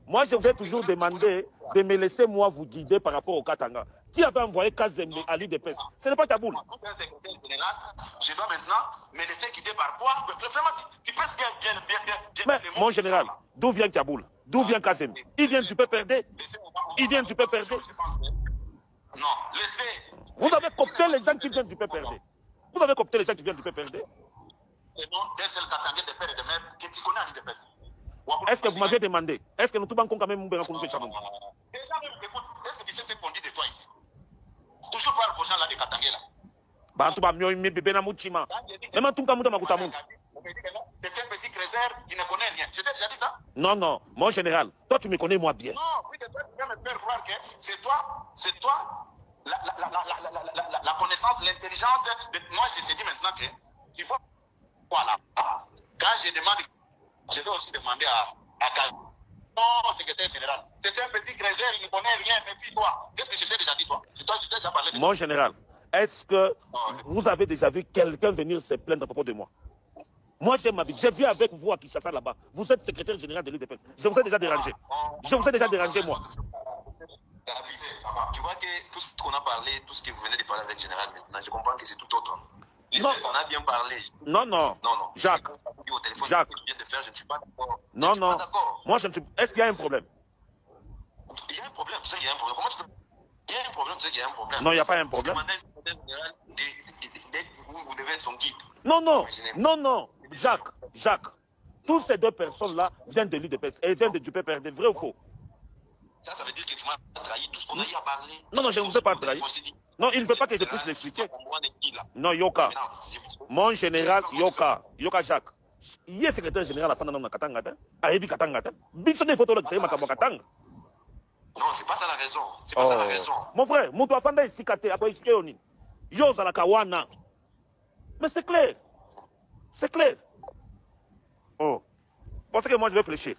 Moi, je vous ai toujours demandé de me laisser moi vous guider par rapport au Katanga. Qui avait envoyé Kazembe à l'IDPS? Ce n'est pas Kaboul. Je dois maintenant me laisser guider par quoi? Vraiment, tu penses bien. Mais, mon général, d'où vient Kaboul? D'où vient Kazembe? Il vient du PPRD. Non, laissez. Vous avez coopté les gens qui viennent du PPRD. Vous avez coopté les gens qui viennent du PPRD. Est-ce que vous m'avez demandé? Est-ce que nous tous quand même déjà, écoute, est-ce que tu sais ce qu'on dit de toi ici? Toujours pas le prochain là de Katangé là. C'est un petit créseur qui ne connaît rien. Je t'ai déjà dit ça? Non, mon général, toi tu me connais moi bien. Non, oui, toi tu viens me faire croire que c'est toi la connaissance, l'intelligence. Moi je te dis maintenant que il faut. Voilà. Quand je demande, je vais aussi demander à Kaz. Non, secrétaire général. C'est un petit créseur, il ne connaît rien, mais puis-toi. Qu'est-ce que je t'ai déjà dit, toi? Je t'ai déjà parlé de ça. Mon général, est-ce que vous avez déjà vu quelqu'un venir se plaindre à propos de moi? Moi, j'ai ma vie. J'ai vu avec vous à Kinshasa là-bas. Vous êtes secrétaire général de l'UDPS. Je vous ai déjà dérangé. Moi. Tu vois que tout ce qu'on a parlé, tout ce que vous venez de parler avec le général maintenant, je comprends que c'est tout autre. Non. On a bien parlé. Non, non. Non. Jacques. Au téléphone, Jacques. je viens de faire, je ne suis pas d'accord. Non, non. Moi, je ne suis... Est-ce qu'il y a un problème? Il y a un problème, tu sais qu'il y a un problème. Comment tu peux... Il y a un problème, tu sais qu'il y a un problème. Non, il n'y a pas un problème. Vous devez être son guide. Non, non. Non, non. Jacques. Tous ces deux personnes-là viennent de l'UDPS et viennent de duper PRD, vrai ou faux? Ça veut dire que tu m'as trahi tout ce qu'on a eu à parler. Non, non, je ne vous ai pas trahi. Non, il ne veut pas que je puisse l'expliquer. Non, Yoka. Mon général, Yoka Jacques. Il est secrétaire général à Sananam Katangata. À Ebi Katangata. Bissone photo de Makabo Katanga. Non, c'est pas ça la raison. C'est pas ça la raison. Mon frère, mon toit Fanda est cicaté. À quoi est-ce qu'il y a? Yosa la Kawana. Mais c'est clair. C'est clair. Oh. Parce que moi je vais fléchir.